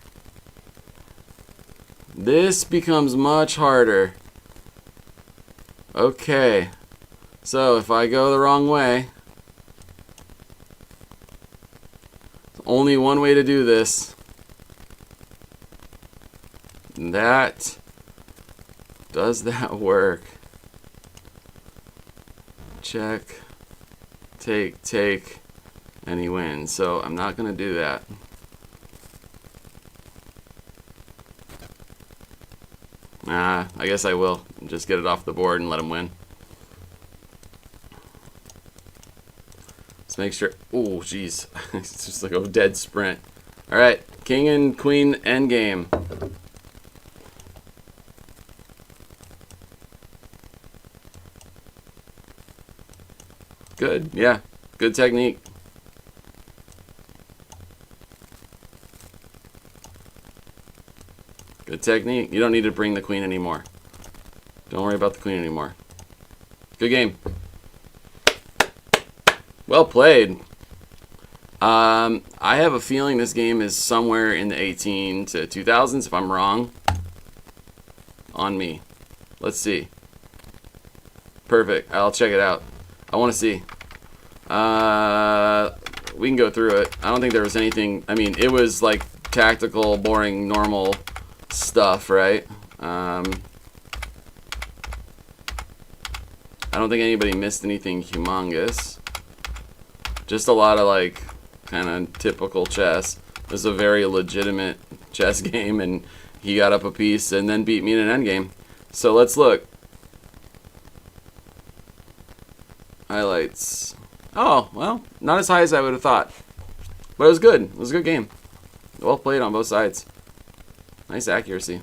This becomes much harder. Okay. So if I go the wrong way, only one way to do this. Does that work? Check. Take. And he wins. So I'm not going to do that. I guess I will. Just get it off the board and let him win. Let's make sure. Oh, jeez. It's just like a dead sprint. All right. King and queen endgame. Good. Yeah. Good technique. Good technique. You don't need to bring the queen anymore. Don't worry about the queen anymore. Good game. Well played. I have a feeling this game is somewhere in the 18 to 2000s. If I'm wrong, on me. Let's see. Perfect. I'll check it out. I want to see. We can go through it. I don't think there was anything. I mean, it was like tactical, boring, normal stuff, right? I don't think anybody missed anything humongous. Just a lot of like kind of typical chess. This is a very legitimate chess game, and he got up a piece and then beat me in an endgame. So let's look. Highlights. Oh, well, not as high as I would have thought. But it was good. It was a good game. Well played on both sides. Nice accuracy.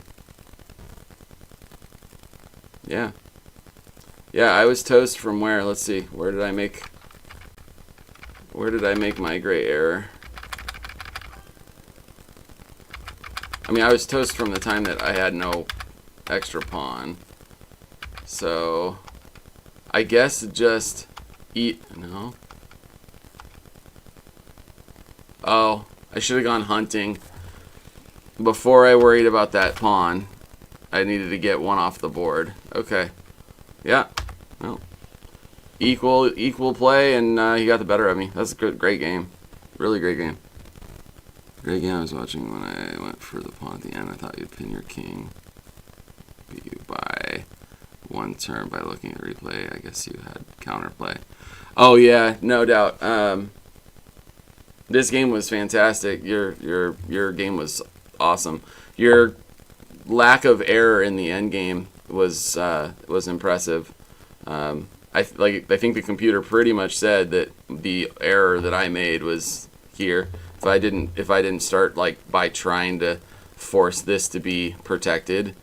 Yeah. Yeah, I was toast from where? Let's see. Where did I make my gray error? I mean, I was toast from the time that I had no extra pawn. So, I guess just eat. No. Oh, I should have gone hunting before I worried about that pawn. I needed to get one off the board. Okay. Yeah. Well, equal play, and he got the better of me. That's a great game. Really great game. Great game I was watching when I went for the pawn at the end. I thought you'd pin your king. Beat you by one turn by looking at replay. I guess you had counterplay. Oh yeah, no doubt. This game was fantastic. Your game was awesome. Your lack of error in the end game was impressive. I think the computer pretty much said that the error that I made was here. If I didn't start like by trying to force this to be protected,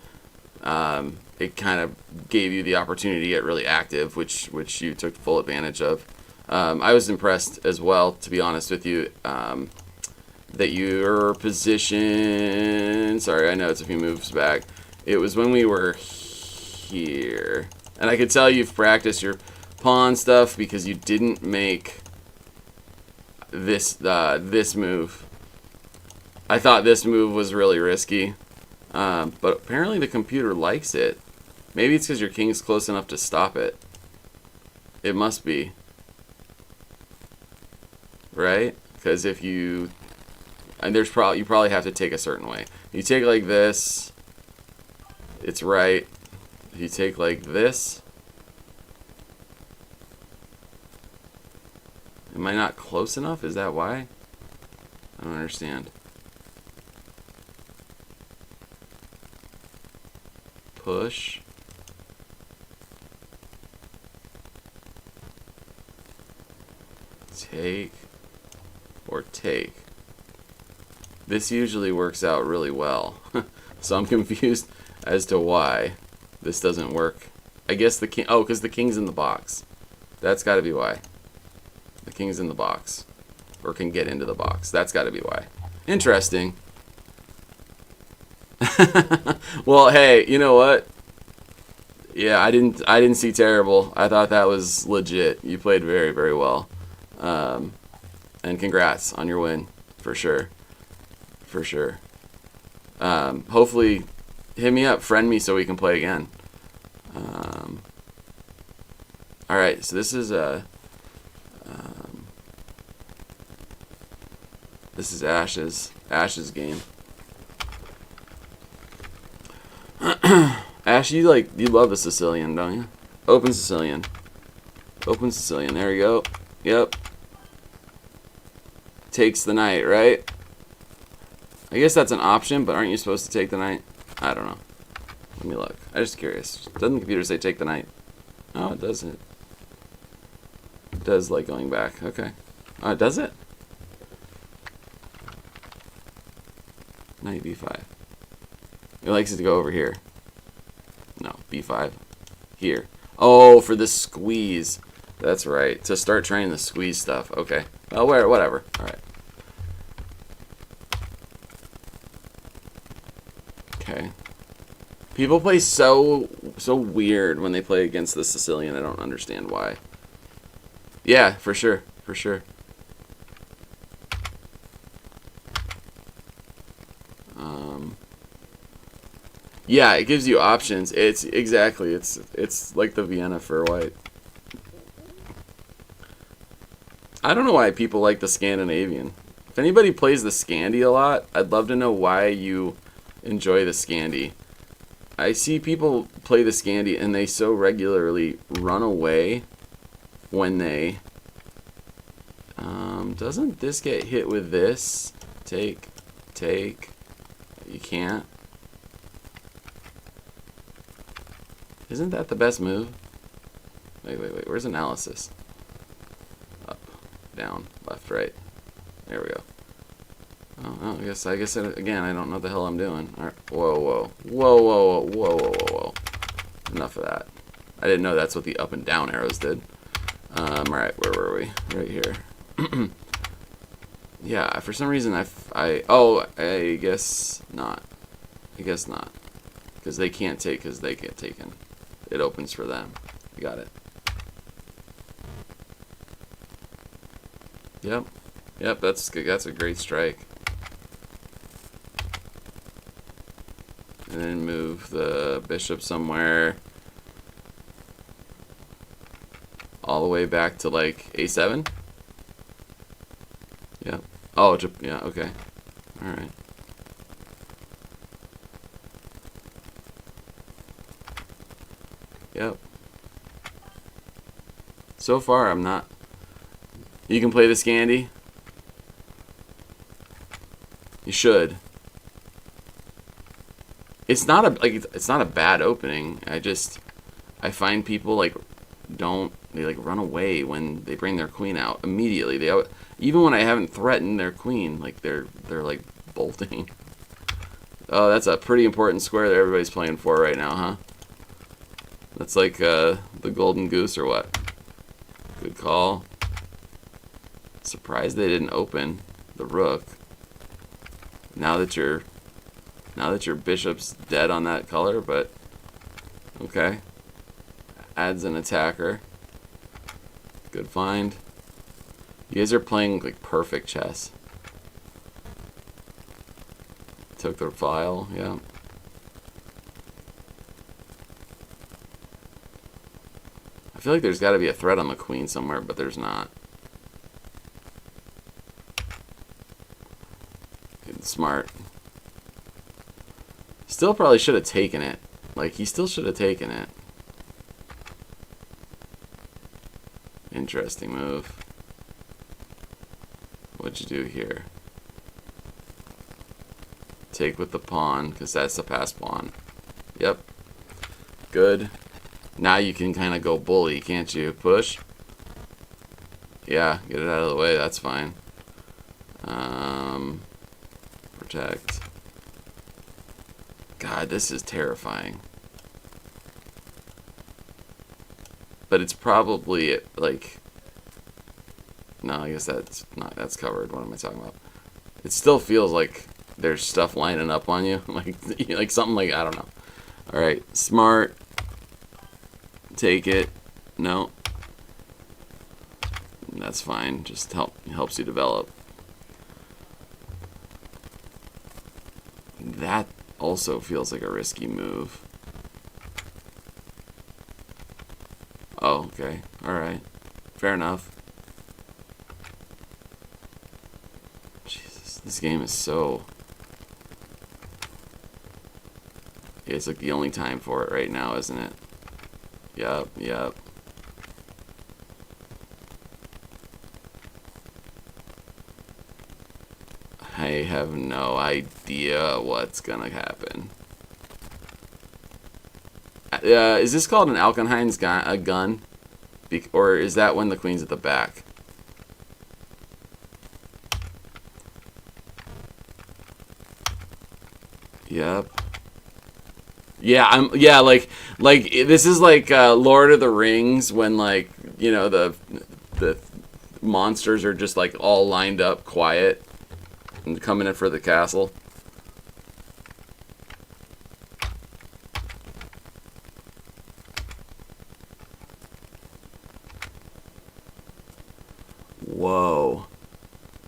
it kind of gave you the opportunity to get really active, which you took full advantage of. I was impressed as well, to be honest with you, that your position. Sorry, I know it's a few moves back. It was when we were here, and I could tell you've practiced your pawn stuff because you didn't make this move. I thought this move was really risky, but apparently the computer likes it. Maybe it's because your king's close enough to stop it. It must be. Right? Because if you... And you probably have to take a certain way. You take like this, it's right. If you take like this... Am I not close enough? Is that why? I don't understand. Push. Take. Or take. This usually works out really well. So I'm confused as to why this doesn't work. I guess the king... Oh, because the king's in the box. That's got to be why. The king's in the box. Or can get into the box. That's got to be why. Interesting. Well, hey, you know what? Yeah, I didn't see terrible. I thought that was legit. You played very, very well. And congrats on your win, for sure. For sure. Hopefully, hit me up, friend me, so we can play again. All right, so this is Ash's game. Ash, you love the Sicilian, don't you? Open Sicilian. Open Sicilian. There you go. Yep. Takes the knight, right? I guess that's an option, but aren't you supposed to take the knight? I don't know. Let me look. I'm just curious. Doesn't the computer say take the knight? Oh, it doesn't. It does like going back. Okay. Does it? Knight b5. It likes it to go over here. No, b5. Here. Oh, for the squeeze. That's right. To start trying the squeeze stuff. Okay. Well, whatever. All right. Okay. People play so weird when they play against the Sicilian. I don't understand why. Yeah, for sure. For sure. Yeah, it gives you options. It's exactly. It's like the Vienna for white. I don't know why people like the Scandinavian. If anybody plays the Scandi a lot, I'd love to know why you enjoy the Scandi. I see people play the Scandi and they so regularly run away when they... doesn't this get hit with this? Take. You can't. Isn't that the best move? Wait. Where's analysis? Up, down, left, right. There we go. Oh, I guess again, I don't know what the hell I'm doing. All right. Whoa. Enough of that. I didn't know that's what the up and down arrows did. All right, where were we? Right here. Yeah, for some reason I guess not. I guess not. Because they can't take, because they get taken. It opens for them. You got it. Yep, that's good. That's a great strike. And then move the bishop somewhere. All the way back to like a7. Yeah. Oh, yeah, okay. Alright. Yep. So far, I'm not... You can play the Scandi? You should. It's not a bad opening. I find people like they like run away when they bring their queen out immediately. Even when I haven't threatened their queen, like they're like bolting. Oh, that's a pretty important square that everybody's playing for right now, huh? That's like the golden goose or what? Good call. Surprised they didn't open the rook. Now that your bishop's dead on that color, but okay. Adds an attacker. Good find. You guys are playing like perfect chess. Took the file, yeah. I feel like there's got to be a threat on the queen somewhere, but there's not. Good, smart. Still probably should have taken it. Like, he still should have taken it. Interesting move. What'd you do here? Take with the pawn, because that's the pass pawn. Yep. Good. Now you can kind of go bully, can't you? Push. Yeah, get it out of the way. That's fine. Protect. God, this is terrifying. But it's probably like... No, I guess that's not... That's covered. What am I talking about? It still feels like there's stuff lining up on you. like something like... I don't know. Alright, smart. Take it. No. That's fine. Just helps you develop. That also feels like a risky move. Oh, okay. Alright. Fair enough. Jesus, this game is so... Yeah, it's like the only time for it right now, isn't it? Yup, yup. I have no idea what's gonna happen. Is this called an Alkenhein's gun? Or is that when the queen's at the back? Yep. Yeah, like this is like Lord of the Rings when like, you know, the monsters are just like all lined up quiet and coming in for the castle. Whoa.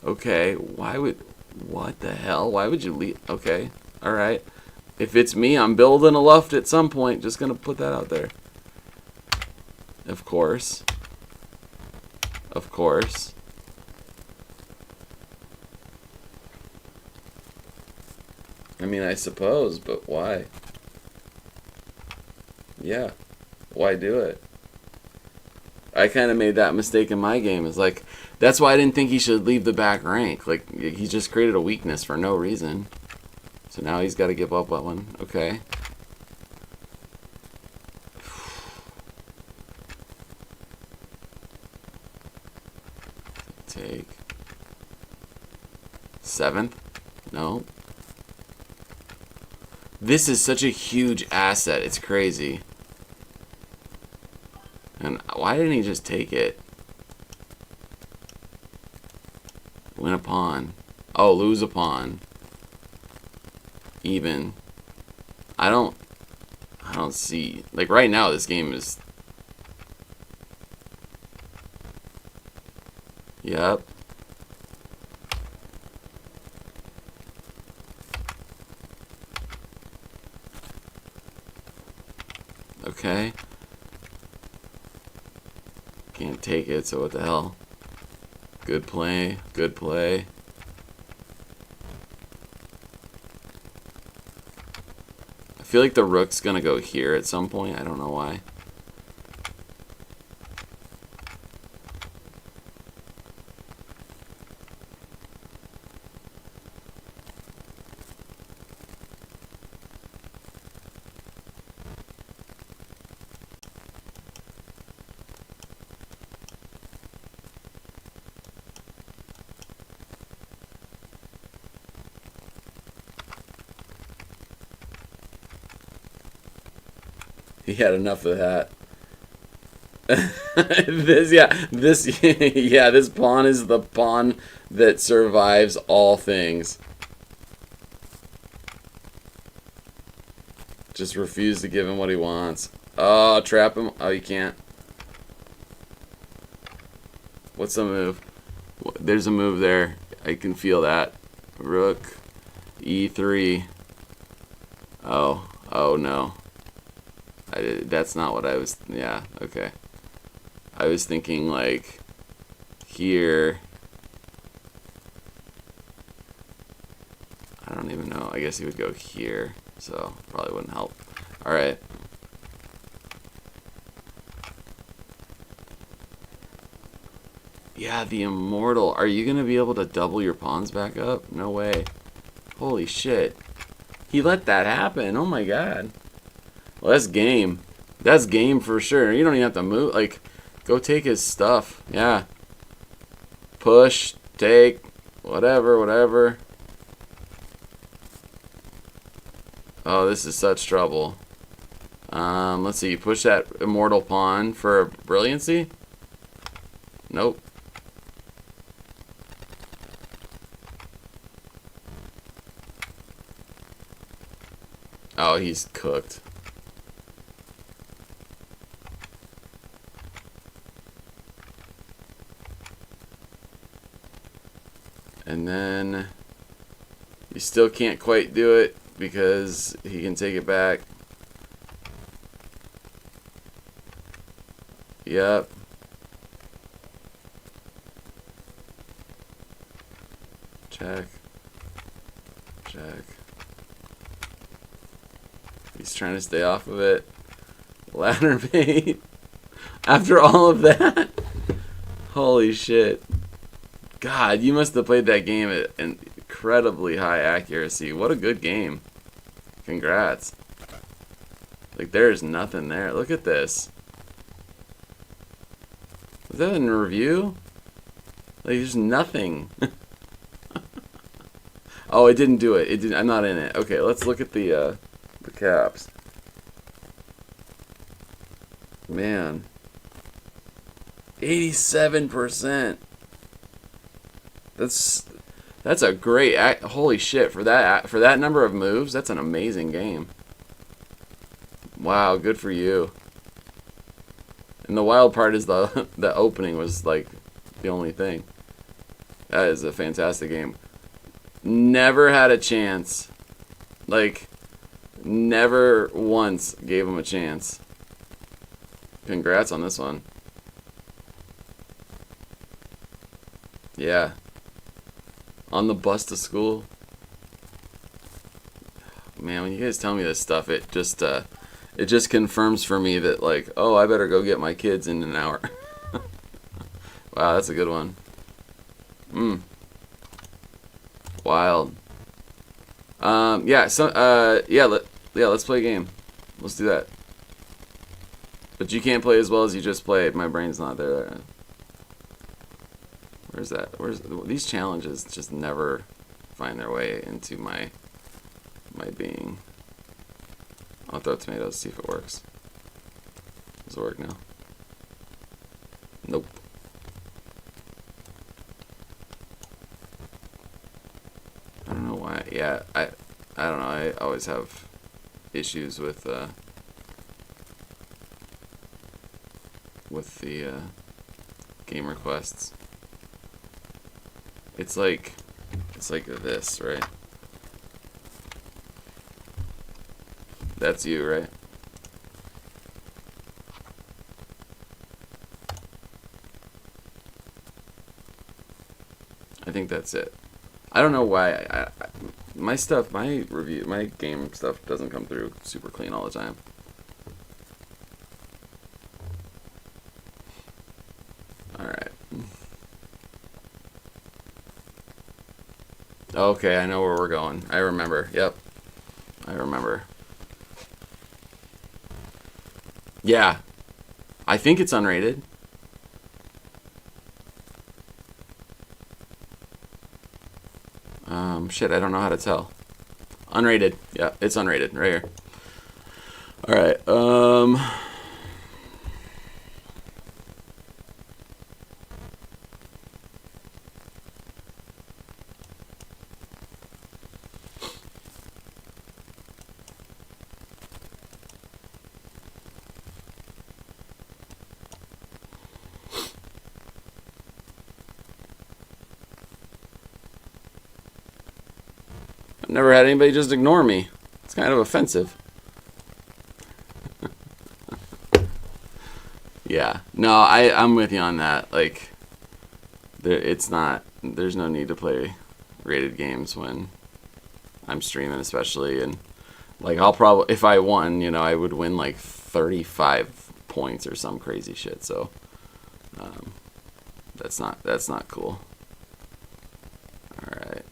Okay, what the hell? Why would you leave? Okay, alright. If it's me, I'm building a luft at some point. Just gonna put that out there. Of course. Of course. I mean, I suppose, but why? Yeah. Why do it? I kind of made that mistake in my game. It's like, that's why I didn't think he should leave the back rank. Like, he just created a weakness for no reason. So now he's got to give up that one. Okay. Take. 7th? No. This is such a huge asset. It's crazy. And why didn't he just take it? Win a pawn. Oh, lose a pawn. Even. I don't see. Like right now this game is... Yep. Okay. Can't take it, so what the hell? Good play. Good play. I feel like the rook's gonna go here at some point. I don't know why. He had enough of that. This pawn is the pawn that survives all things. Just refuse to give him what he wants. Oh, trap him. Oh, you can't. What's the move? There's a move there. I can feel that. Rook E3. Oh no. That's not what I was. Yeah, okay. I was thinking like here. I don't even know. I guess he would go here, so probably wouldn't help. All right. Yeah, the Immortal. Are you gonna be able to double your pawns back up? No way. Holy shit. He let that happen. Oh my god. Well, that's game. That's game for sure. You don't even have to move. Like, go take his stuff. Yeah. Push, take, whatever. Oh, this is such trouble. Let's see. Push that Immortal pawn for brilliancy. Nope. Oh, he's cooked. And then you still can't quite do it because he can take it back. Yep. Check. Check. He's trying to stay off of it. Ladder bait. After all of that? Holy shit. God, you must have played that game at an incredibly high accuracy. What a good game. Congrats. Like, there's nothing there. Look at this. Was that in review? Like, there's nothing. Oh, it didn't do it. It didn't. I'm not in it. Okay, let's look at the caps. Man. 87%. That's a great holy shit for that number of moves. That's an amazing game. Wow, good for you. And the wild part is the opening was like the only thing. That is a fantastic game. Never had a chance. Like, never once gave him a chance. Congrats on this one. Yeah. On the bus to school. Man, when you guys tell me this stuff, it just confirms for me that, like, oh, I better go get my kids in an hour. Wow, that's a good one. Wild. Yeah, so let's play a game. Let's do that. But you can't play as well as you just played. My brain's not there. Where's that? These challenges just never find their way into my being. I'll throw tomatoes, see if it works. Does it work now? Nope. I don't know why. Yeah, I don't know. I always have issues with the game requests. It's like this, right? That's you, right? I think that's it. I don't know why my stuff, my review, my game stuff doesn't come through super clean all the time. All right. Okay, I know where we're going. I remember. Yep. I remember. Yeah. I think it's unrated. Shit, I don't know how to tell. Unrated. Yeah, it's unrated right here. All right. I've never had anybody just ignore me. It's kind of offensive. Yeah. No, I'm with you on that. Like, it's not. There's no need to play rated games when I'm streaming, especially. And like, I'll probably, if I won, I would win like 35 points or some crazy shit. So, that's not cool. All right.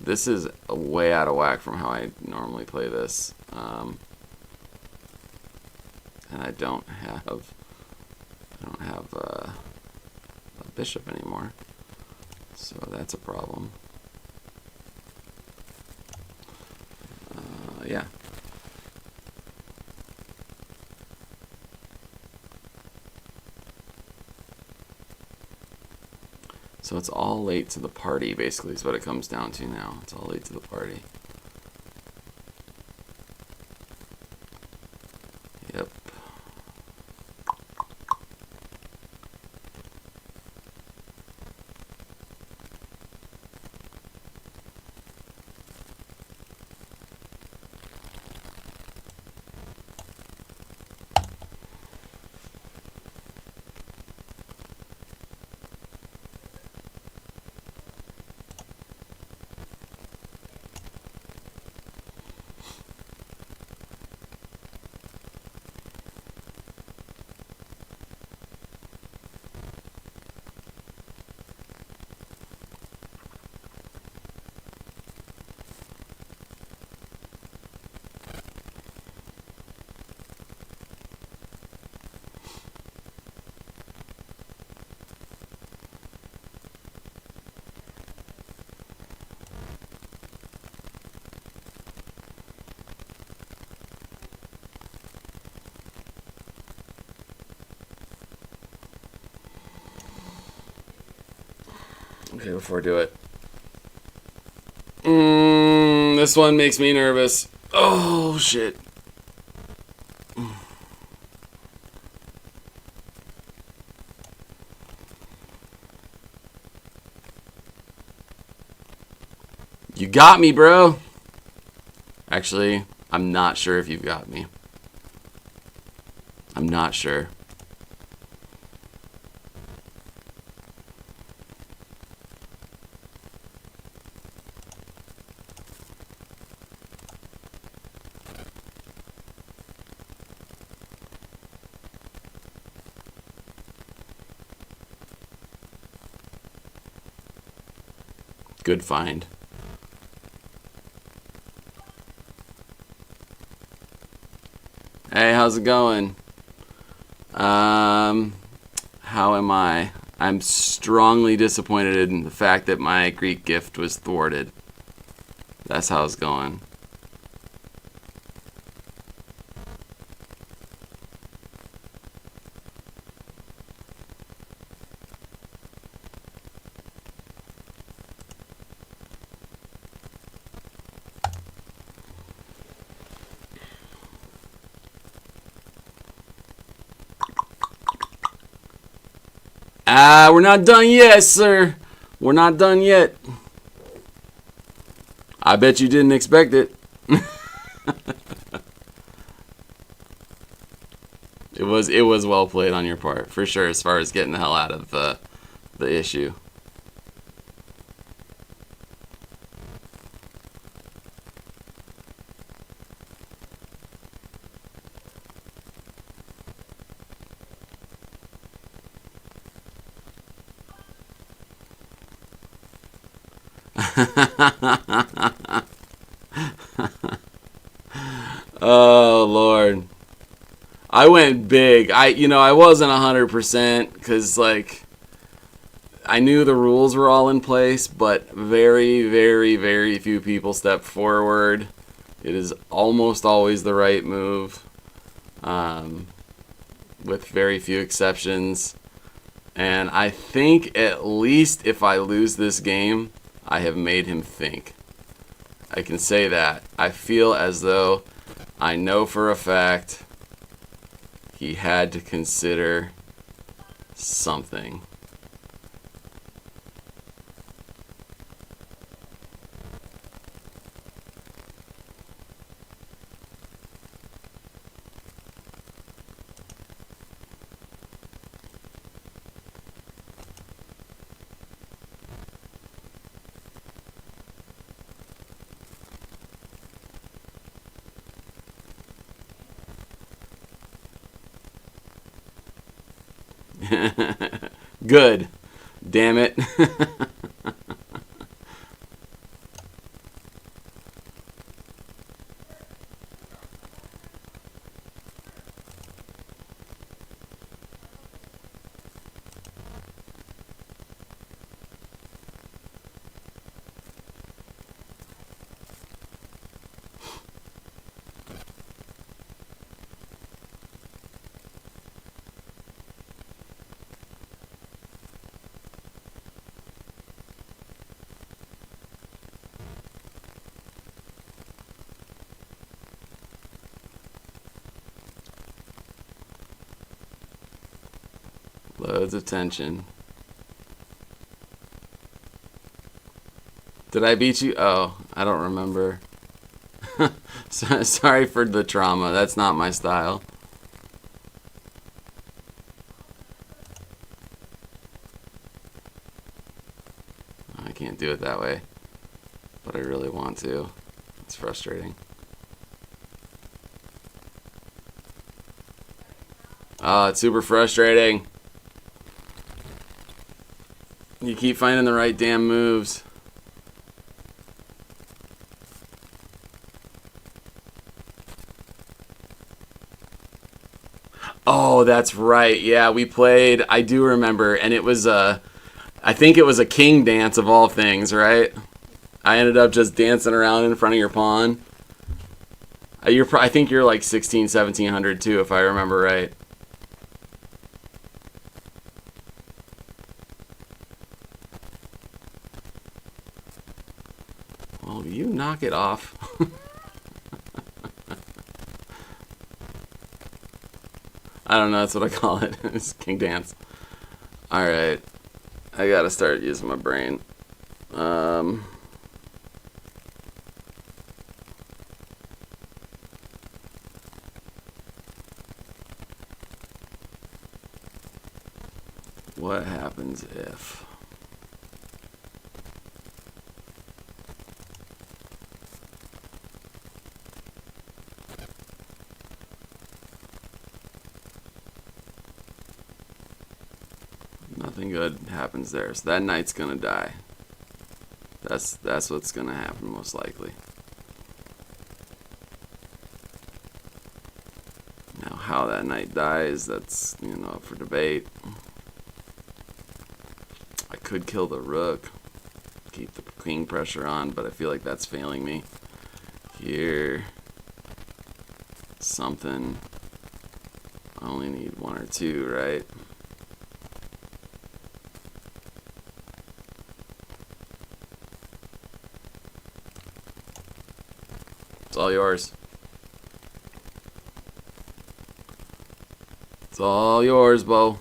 This is way out of whack from how I normally play this. And I don't have a bishop anymore, so that's a problem. Yeah. So it's all late to the party, basically, is what it comes down to now. It's all late to the party. Yep. Okay, before I do it. This one makes me nervous. Oh, shit. You got me, bro. Actually, I'm not sure if you've got me. I'm not sure. Good find. Hey, how's it going? How am I? I'm strongly disappointed in the fact that my Greek gift was thwarted. That's how it's going. We're not done yet, sir. We're not done yet. I bet you didn't expect it. It was well played on your part, for sure, as far as getting the hell out of the issue. Oh Lord. I went big. I wasn't 100% because like I knew the rules were all in place, but very, very, very few people step forward. It is almost always the right move, with very few exceptions. And I think at least if I lose this game, I have made him think. I can say that. I feel as though I know for a fact he had to consider something. Good. Damn it. Loads of tension. Did I beat you? Oh, I don't remember. Sorry for the trauma. That's not my style. I can't do it that way, but I really want to. It's frustrating. Oh, it's super frustrating. You keep finding the right damn moves. Oh, that's right. Yeah, we played. I do remember, and it was I think it was a king dance of all things, right? I ended up just dancing around in front of your pawn. I think you're like 16, 1700 too, if I remember right. Well, you knock it off. I don't know, that's what I call it. It's king dance. Alright. I gotta start using my brain. What happens if... Nothing good happens there. So that knight's gonna die. That's what's gonna happen most likely. Now how that knight dies, that's up for debate. I could kill the rook, keep the king pressure on, but I feel like that's failing me. Here, something. I only need one or two, right? It's all yours. It's all yours, Bo.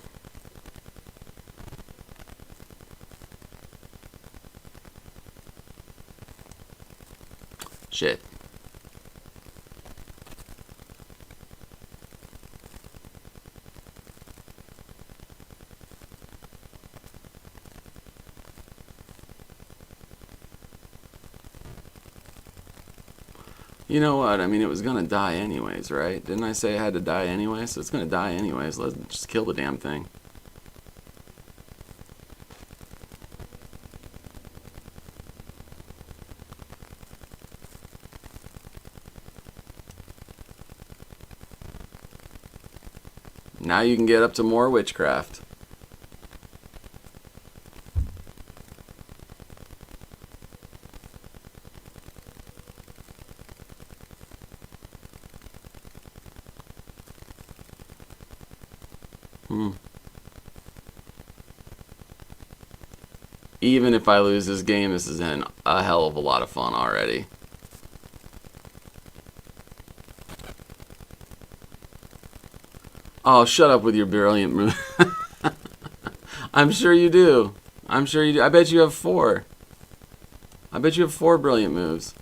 Shit. You know what? I mean, it was gonna die anyways, right? Didn't I say it had to die anyway? So it's gonna die anyways. Let's just kill the damn thing. Now you can get up to more witchcraft. Even if I lose this game, this is a hell of a lot of fun already. Oh, shut up with your brilliant move. I'm sure you do. I'm sure you do. I bet you have 4. I bet you have 4 brilliant moves.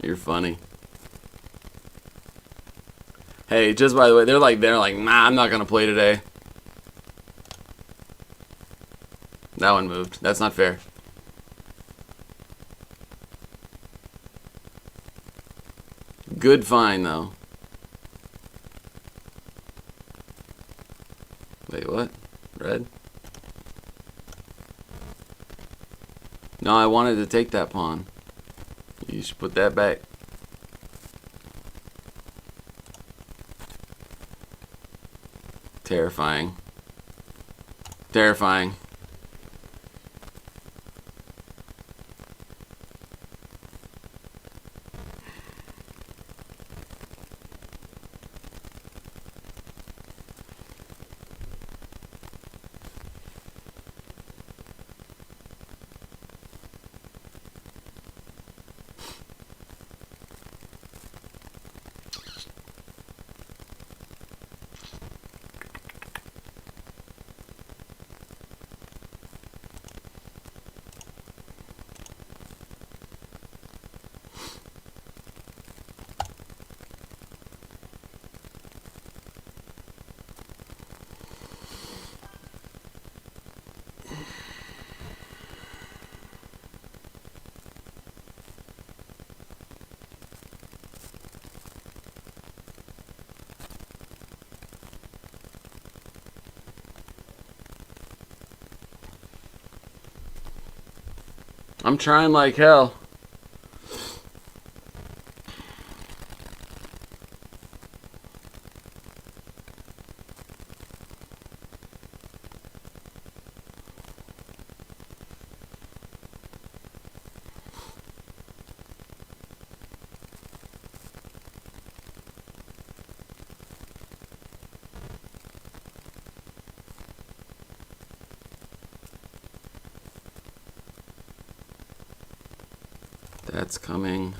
You're funny. Hey, just by the way, they're like, nah, I'm not gonna play today. That one moved. That's not fair. Good find, though. Wait, what? Red? No, I wanted to take that pawn. You should put that back. Terrifying. Terrifying. I'm trying like hell. That's coming.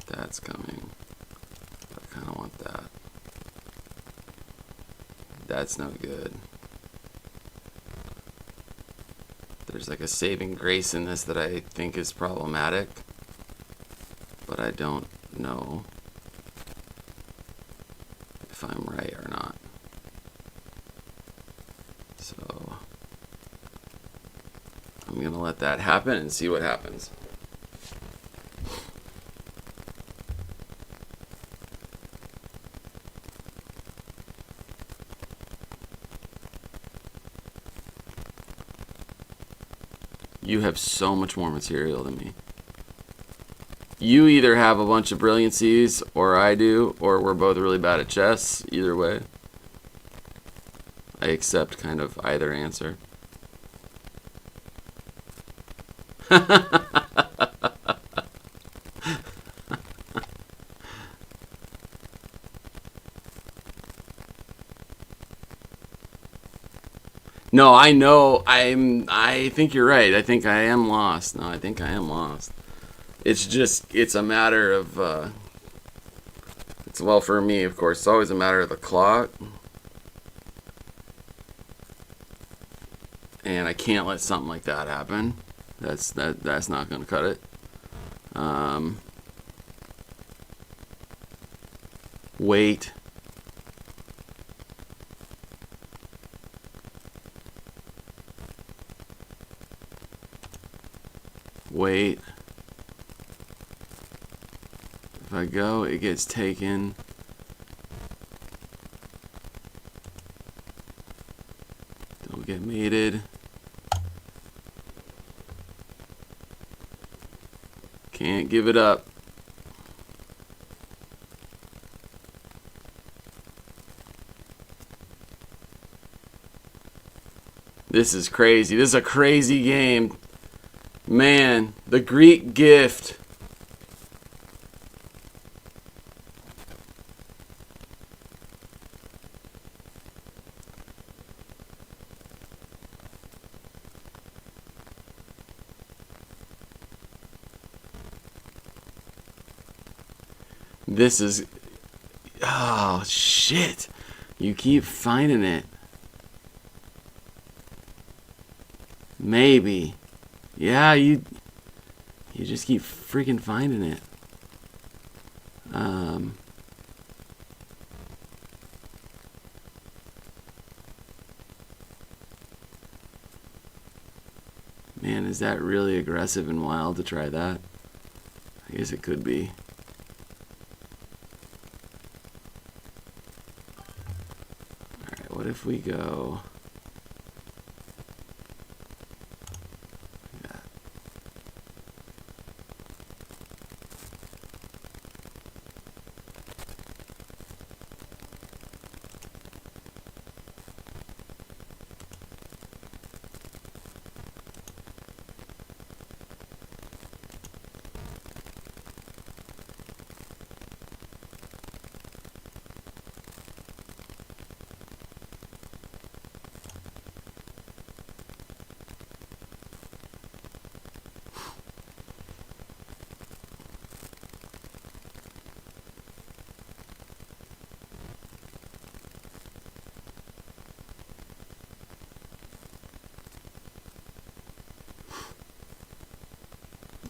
That's coming. I kind of want that. That's no good. There's like a saving grace in this that I think is problematic, but I don't know if I'm right or not. So I'm gonna let that happen and see what happens. You have so much more material than me. You either have a bunch of brilliancies, or I do, or we're both really bad at chess. Either way, I accept kind of either answer. No, I know. I think you're right. I think I am lost. No, I think I am lost. It's a matter of, well, for me, of course, it's always a matter of the clock. And I can't let something like that happen. That's not going to cut it. Wait. Wait. If I go, it gets taken. get mated. Can't give it up. This is crazy. This is a crazy game. Man, the Greek gift. This is... Oh, shit. You keep finding it. Maybe. Yeah, you just keep freaking finding it. Man, is that really aggressive and wild to try that? I guess it could be. Alright, what if we go...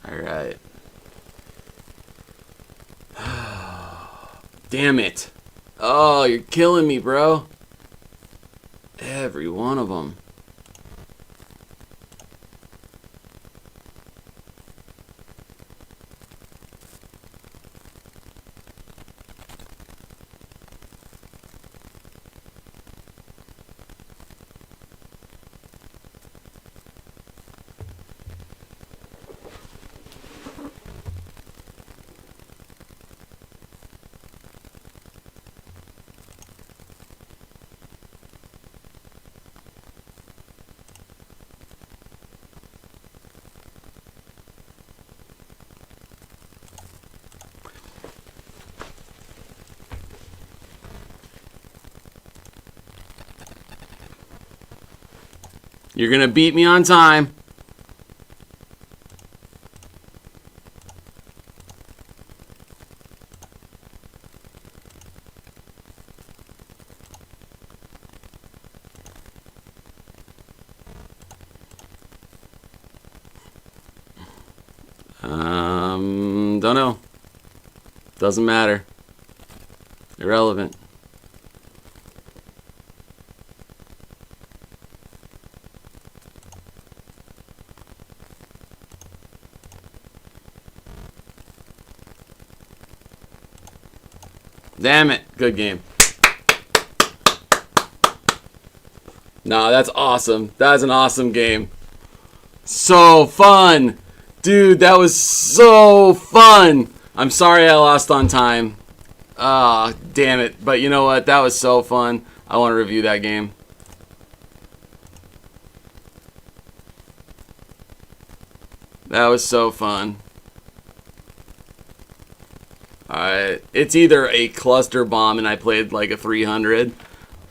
Alright. Damn it. Oh, you're killing me, bro. Every one of them. You're gonna beat me on time. Don't know. Doesn't matter. Irrelevant. Damn it. Good game. No, that's awesome. That's an awesome game. So fun. Dude, that was so fun. I'm sorry I lost on time. Ah, damn it. But you know what? That was so fun. I want to review that game. That was so fun. Alright. It's either a cluster bomb and I played like a 300,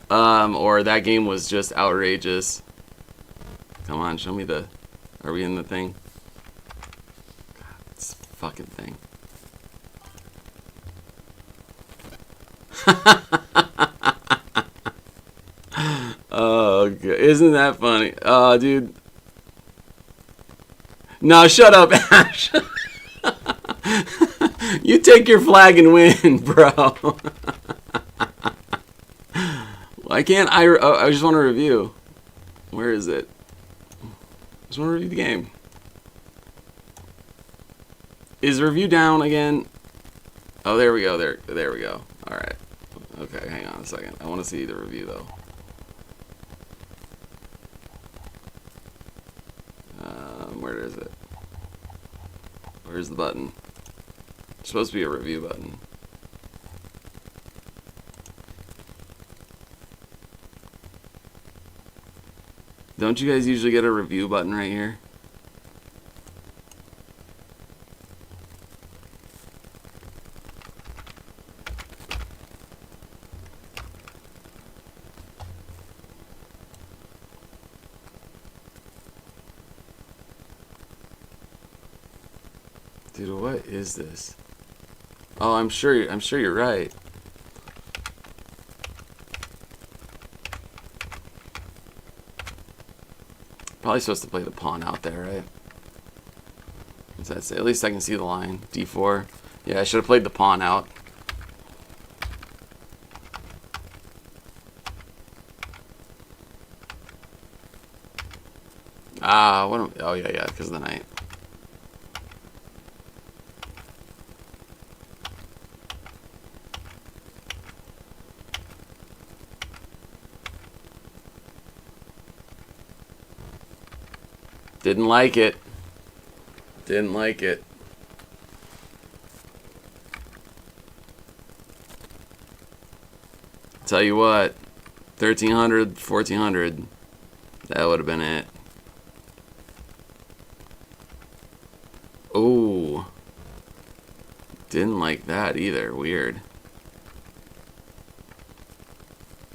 or that game was just outrageous. Come on, show me the... Are we in the thing? God, this fucking thing. Oh, God. Isn't that funny? Oh, dude. No, shut up, Ash. You take your flag and win, bro. Why can't I just want to review. Where is it? I just want to review the game. Is review down again? Oh, there we go. There we go. All right. Okay, hang on a second. I want to see the review though. is it? Where's the button? It's supposed to be a review button. Don't you guys usually get a review button right here? Dude, what is this? Oh, I'm sure you're right. Probably supposed to play the pawn out there, right? What's that say? At least I can see the line. D4. Yeah, I should have played the pawn out. Ah, what am, oh yeah, because of the knight. Didn't like it. Didn't like it. Tell you what, 1300, 1400, that would have been it. Oh, didn't like that either. Weird.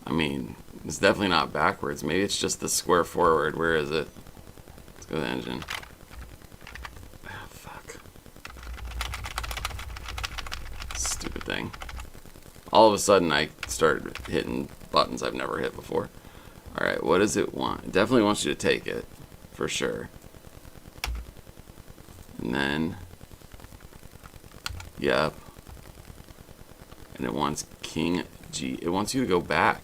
I mean, it's definitely not backwards. Maybe it's just the square forward. Where is it? Let's go to the engine. Ah, fuck. Stupid thing. All of a sudden, I started hitting buttons I've never hit before. Alright, what does it want? It definitely wants you to take it. For sure. And then... Yep. And it wants King G. It wants you to go back.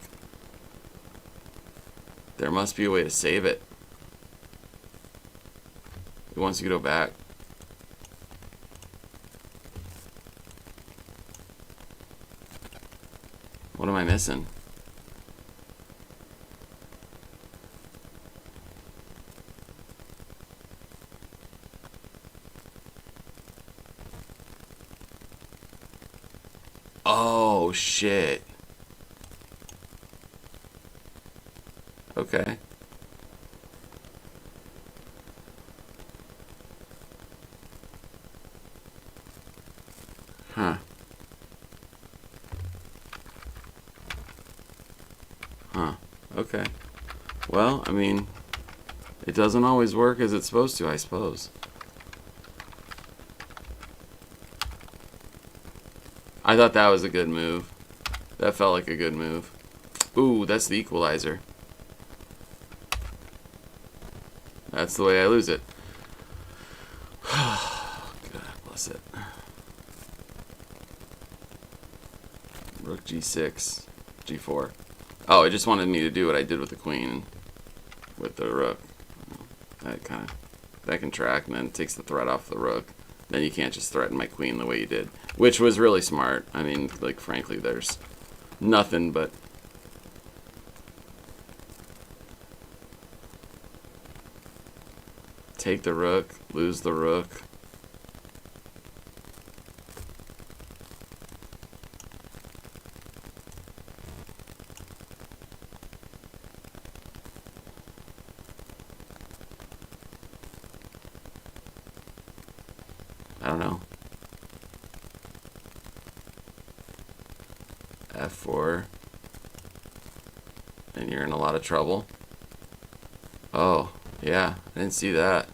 There must be a way to save it. It wants you to go back. What am I missing? Oh, shit. Okay. Huh. Huh. Okay. Well, I mean, it doesn't always work as it's supposed to, I suppose. I thought that was a good move. That felt like a good move. Ooh, that's the equalizer. That's the way I lose it. God bless it. Rook G6, G4. Oh, it just wanted me to do what I did with the queen, with the rook. That can track, and then it takes the threat off the rook. Then you can't just threaten my queen the way you did, which was really smart. I mean, like, frankly, there's nothing but... Take the rook, lose the rook. I don't know. F4. And you're in a lot of trouble. Oh, yeah, I didn't see that.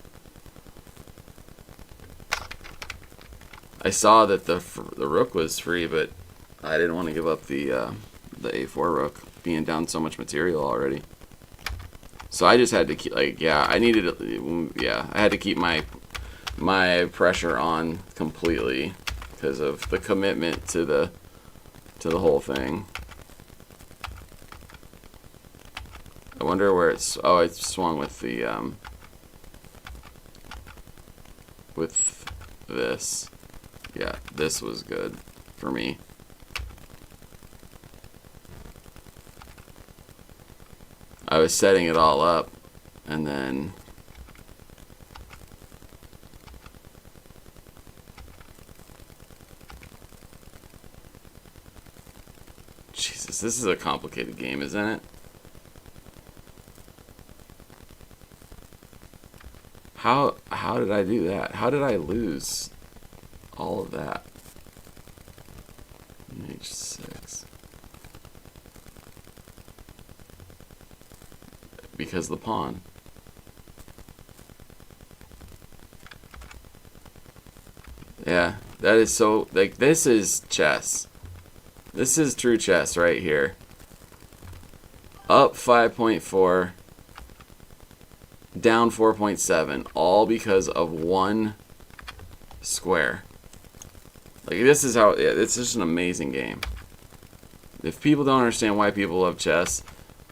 I saw that the rook was free, but I didn't want to give up the A4 rook, being down so much material already. So I just had to keep, like, yeah, I needed it, yeah, I had to keep my pressure on completely because of the commitment to the whole thing. I wonder where it's, oh, it swung with the with this. Yeah, this was good for me. I was setting it all up, and then This is a complicated game, isn't it? How did I do that? How did I lose all of that? H6. Because the pawn. Yeah, that is so, like, this is chess. This is true chess right here. Up 5.4, down 4.7, all because of one square. Like, this is how, yeah, it's just an amazing game. If people don't understand why people love chess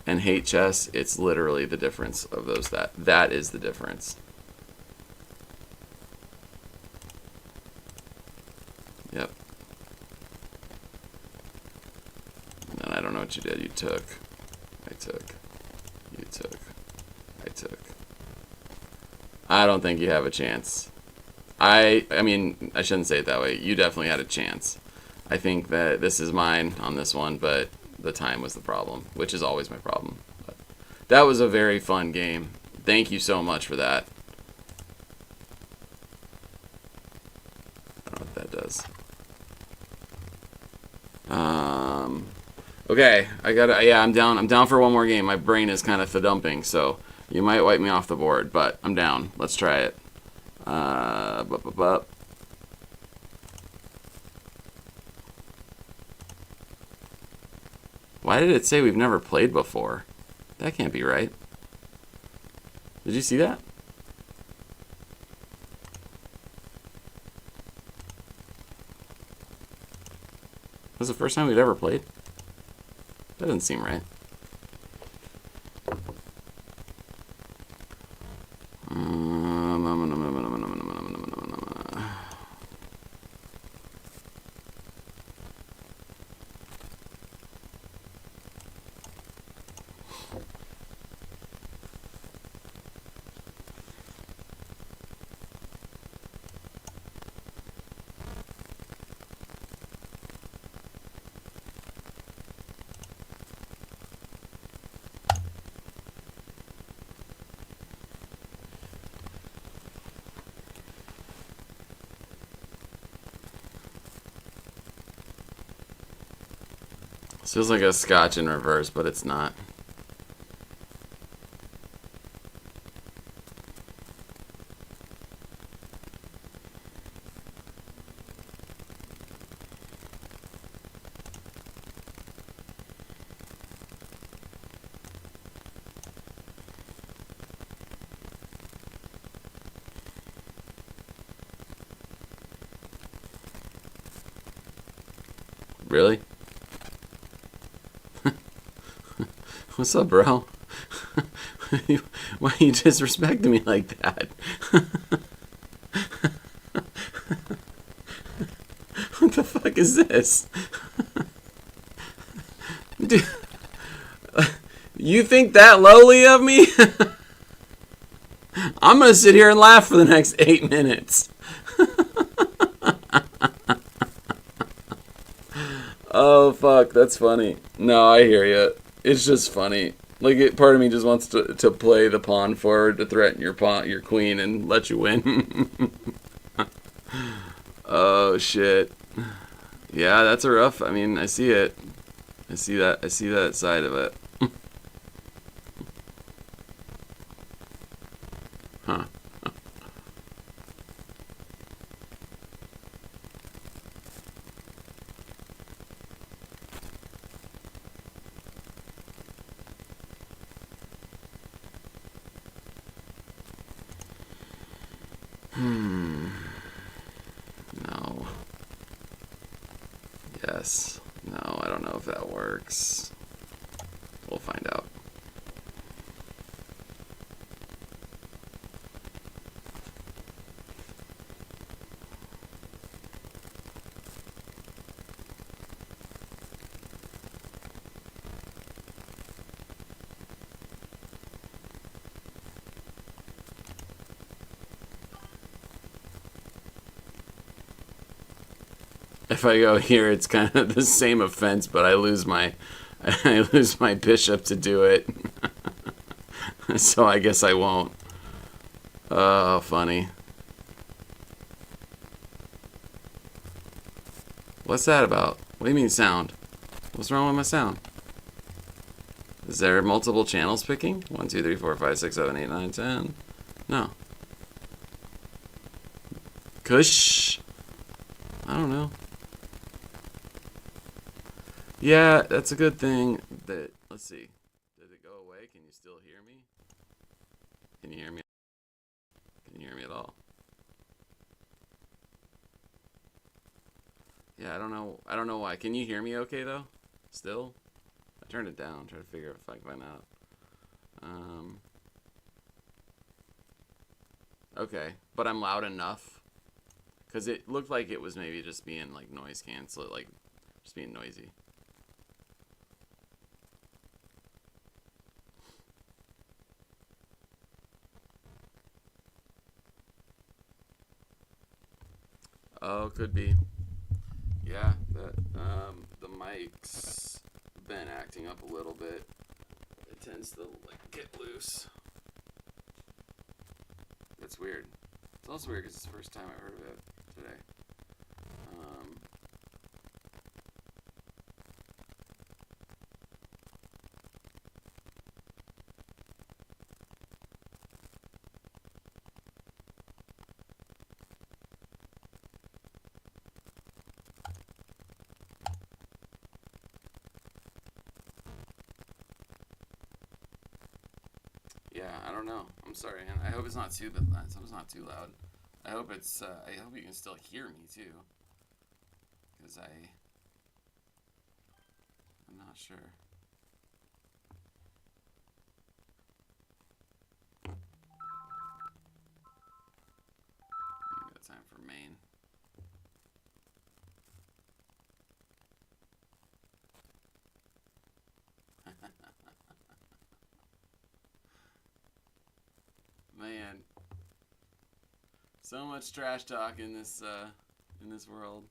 and hate chess, it's literally the difference of those. That is the difference. Yep. And then I don't know what you did. You took. I took. You took. I took. I don't think you have a chance. I mean, I shouldn't say it that way. You definitely had a chance. I think that this is mine on this one, but the time was the problem, which is always my problem. But that was a very fun game. Thank you so much for that. I don't know what that does. Okay, yeah, I'm down for one more game. My brain is kind of thumping, so you might wipe me off the board, but I'm down. Let's try it. Why did it say we've never played before? That can't be right. Did you see that? Was the first time we'd ever played? That doesn't seem right. This feels like a scotch in reverse, but it's not. Really? What's up, bro? Why are you disrespecting me like that? What the fuck is this? Dude, you think that lowly of me? I'm gonna sit here and laugh for the next 8 minutes. Oh, fuck, that's funny. No, I hear you. It's just funny. Like, part of me just wants to play the pawn forward to threaten your queen and let you win. Oh, shit. Yeah, that's a rough. I mean, I see it. I see that side of it. Huh. No. Yes. No, I don't know if that works. We'll find out. If I go here, it's kind of the same offense, but I lose my I lose my bishop to do it. So I guess I won't. Oh, funny. What's that about? What do you mean sound? What's wrong with my sound? Is there multiple channels picking? 1, 2, 3, 4, 5, 6, 7, 8, 9, 10. No. Kush. I don't know. Yeah, that's a good thing. That let's see. Did it go away? Can you still hear me? Can you hear me? Can you hear me at all? Yeah, I don't know. I don't know why. Can you hear me okay though? Still? I turned it down. Try to figure out if I can find out. Okay, but I'm loud enough because it looked like it was maybe just being like noise cancel, like just being noisy. Oh, could be. Yeah, the mic's been acting up a little bit. It tends to like get loose. That's weird. It's also weird because it's the first time I heard of it today. Um, yeah, I don't know. I'm sorry, and I hope it's not too bad. I hope it's not too loud. I hope it's. I hope you can still hear me too, because I'm not sure. Maybe got time for main. Man, so much trash talk in this world.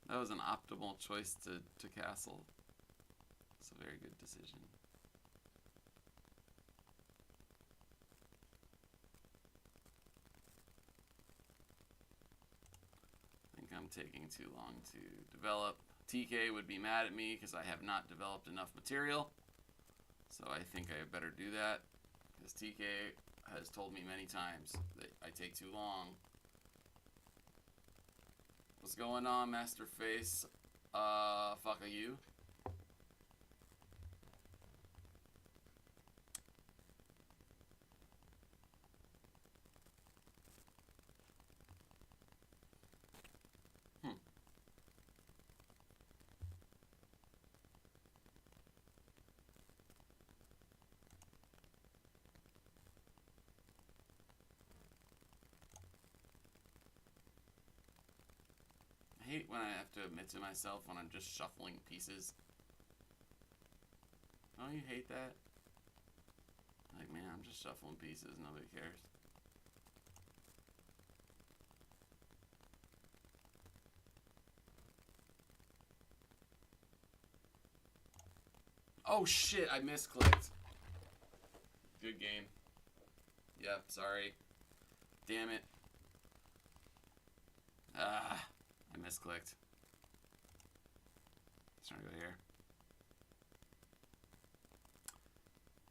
That was an optimal choice to castle. It's a very good decision. I think I'm taking too long to develop. TK would be mad at me because I have not developed enough material. So I think I better do that because TK has told me many times that I take too long. What's going on, Masterface? Fuck are you? Hmm. I hate when I have to admit to myself when I'm just shuffling pieces. Don't you hate that? Like, man, I'm just shuffling pieces. Nobody cares. Oh shit, I misclicked. Good game. Yep, sorry. Damn it. Ah, I misclicked. Let's try to go here.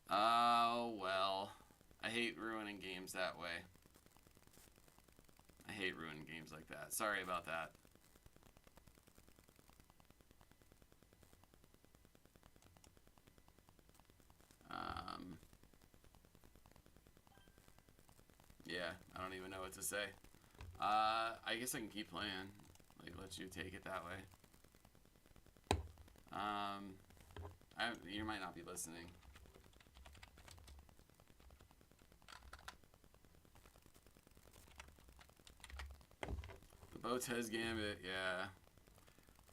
Oh, well. I hate ruining games that way. I hate ruining games like that. Sorry about that. Yeah, I don't even know what to say. I guess I can keep playing. Like, let you take it that way. You might not be listening. The Botez Gambit, yeah.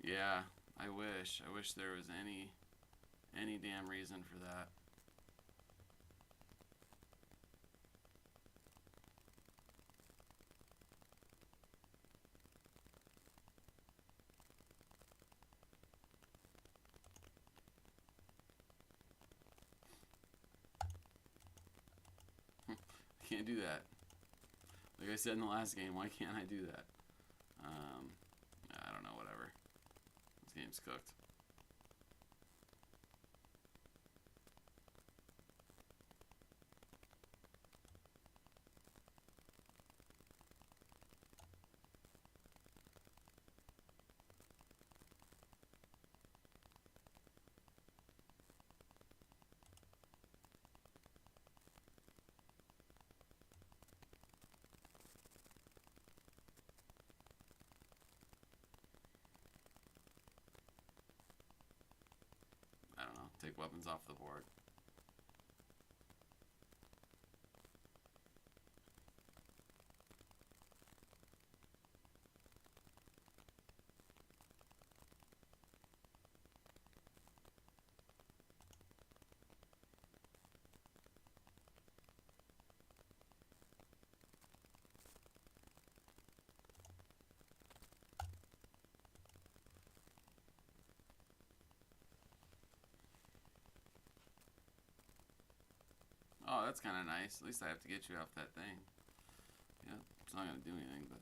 Yeah, I wish. I wish there was any damn reason for that. Can't do that. Like I said in the last game, why can't I do that? I don't know, whatever. This game's cooked. I don't know. Take weapons off the board. Oh, that's kind of nice. At least I have to get you off that thing. Yeah, it's not going to do anything, but...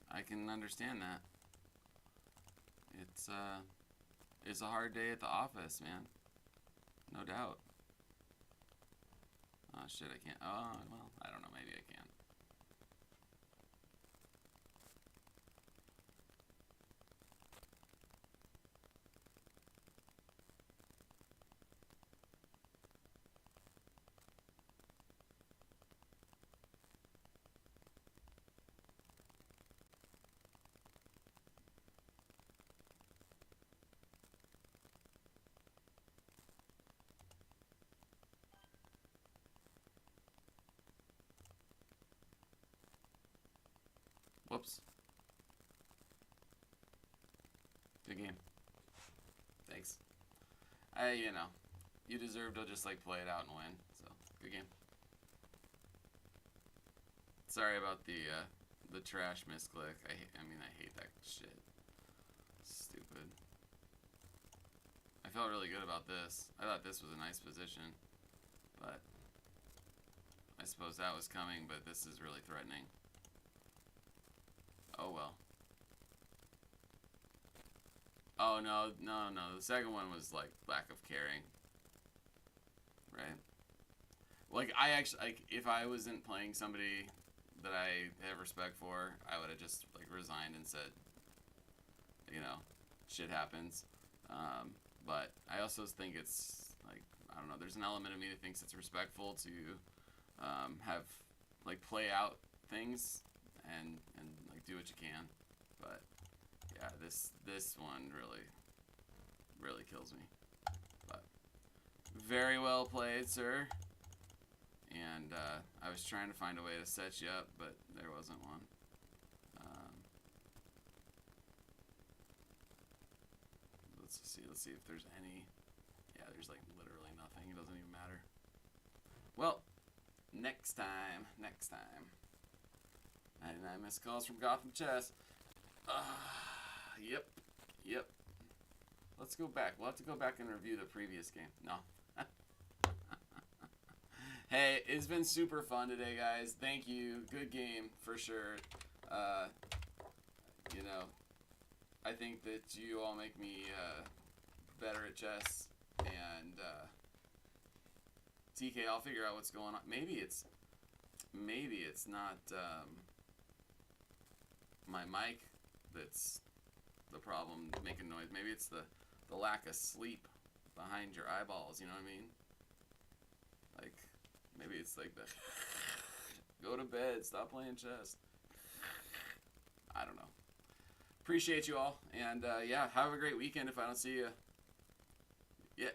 I can understand that. It's a hard day at the office, man. No doubt. Oh shit, I can't. Oh, well, I don't know, maybe I can. Whoops. Good game. Thanks. You deserve to just like play it out and win. So, good game. Sorry about the trash misclick. I hate that shit. Stupid. I felt really good about this. I thought this was a nice position, but I suppose that was coming, but this is really threatening. Oh well. Oh no. The second one was like lack of caring. Right? Like if I wasn't playing somebody that I have respect for, I would have just like resigned and said, shit happens. But I also think it's like, I don't know, there's an element of me that thinks it's respectful to have like play out things and like do what you can. But yeah, this one really kills me. But very well played, sir. And I was trying to find a way to set you up, but there wasn't one. Let's see if there's any. Yeah, there's like literally nothing. It doesn't even matter. Well, next time. 99 missed calls from Gotham Chess. Yep. Let's go back. We'll have to go back and review the previous game. No. Hey, it's been super fun today, guys. Thank you. Good game, for sure. I think that you all make me better at chess. And TK, I'll figure out what's going on. Maybe it's not my mic that's the problem making noise. Maybe it's the lack of sleep behind your eyeballs, you know what I mean? Like, maybe it's like the go to bed, stop playing chess. I don't know. Appreciate you all, and yeah, have a great weekend if I don't see you. Yeah.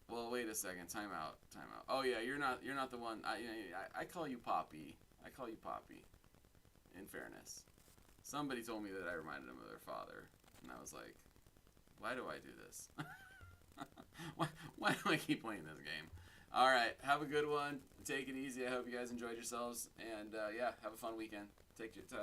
Well, wait. wait a second. Time out. Time out. Oh yeah, you're not the one. I call you Poppy. I call you Poppy. In fairness, somebody told me that I reminded them of their father, and I was like, why do I do this? why do I keep playing this game? All right, have a good one. Take it easy. I hope you guys enjoyed yourselves, and yeah, have a fun weekend. Take your time.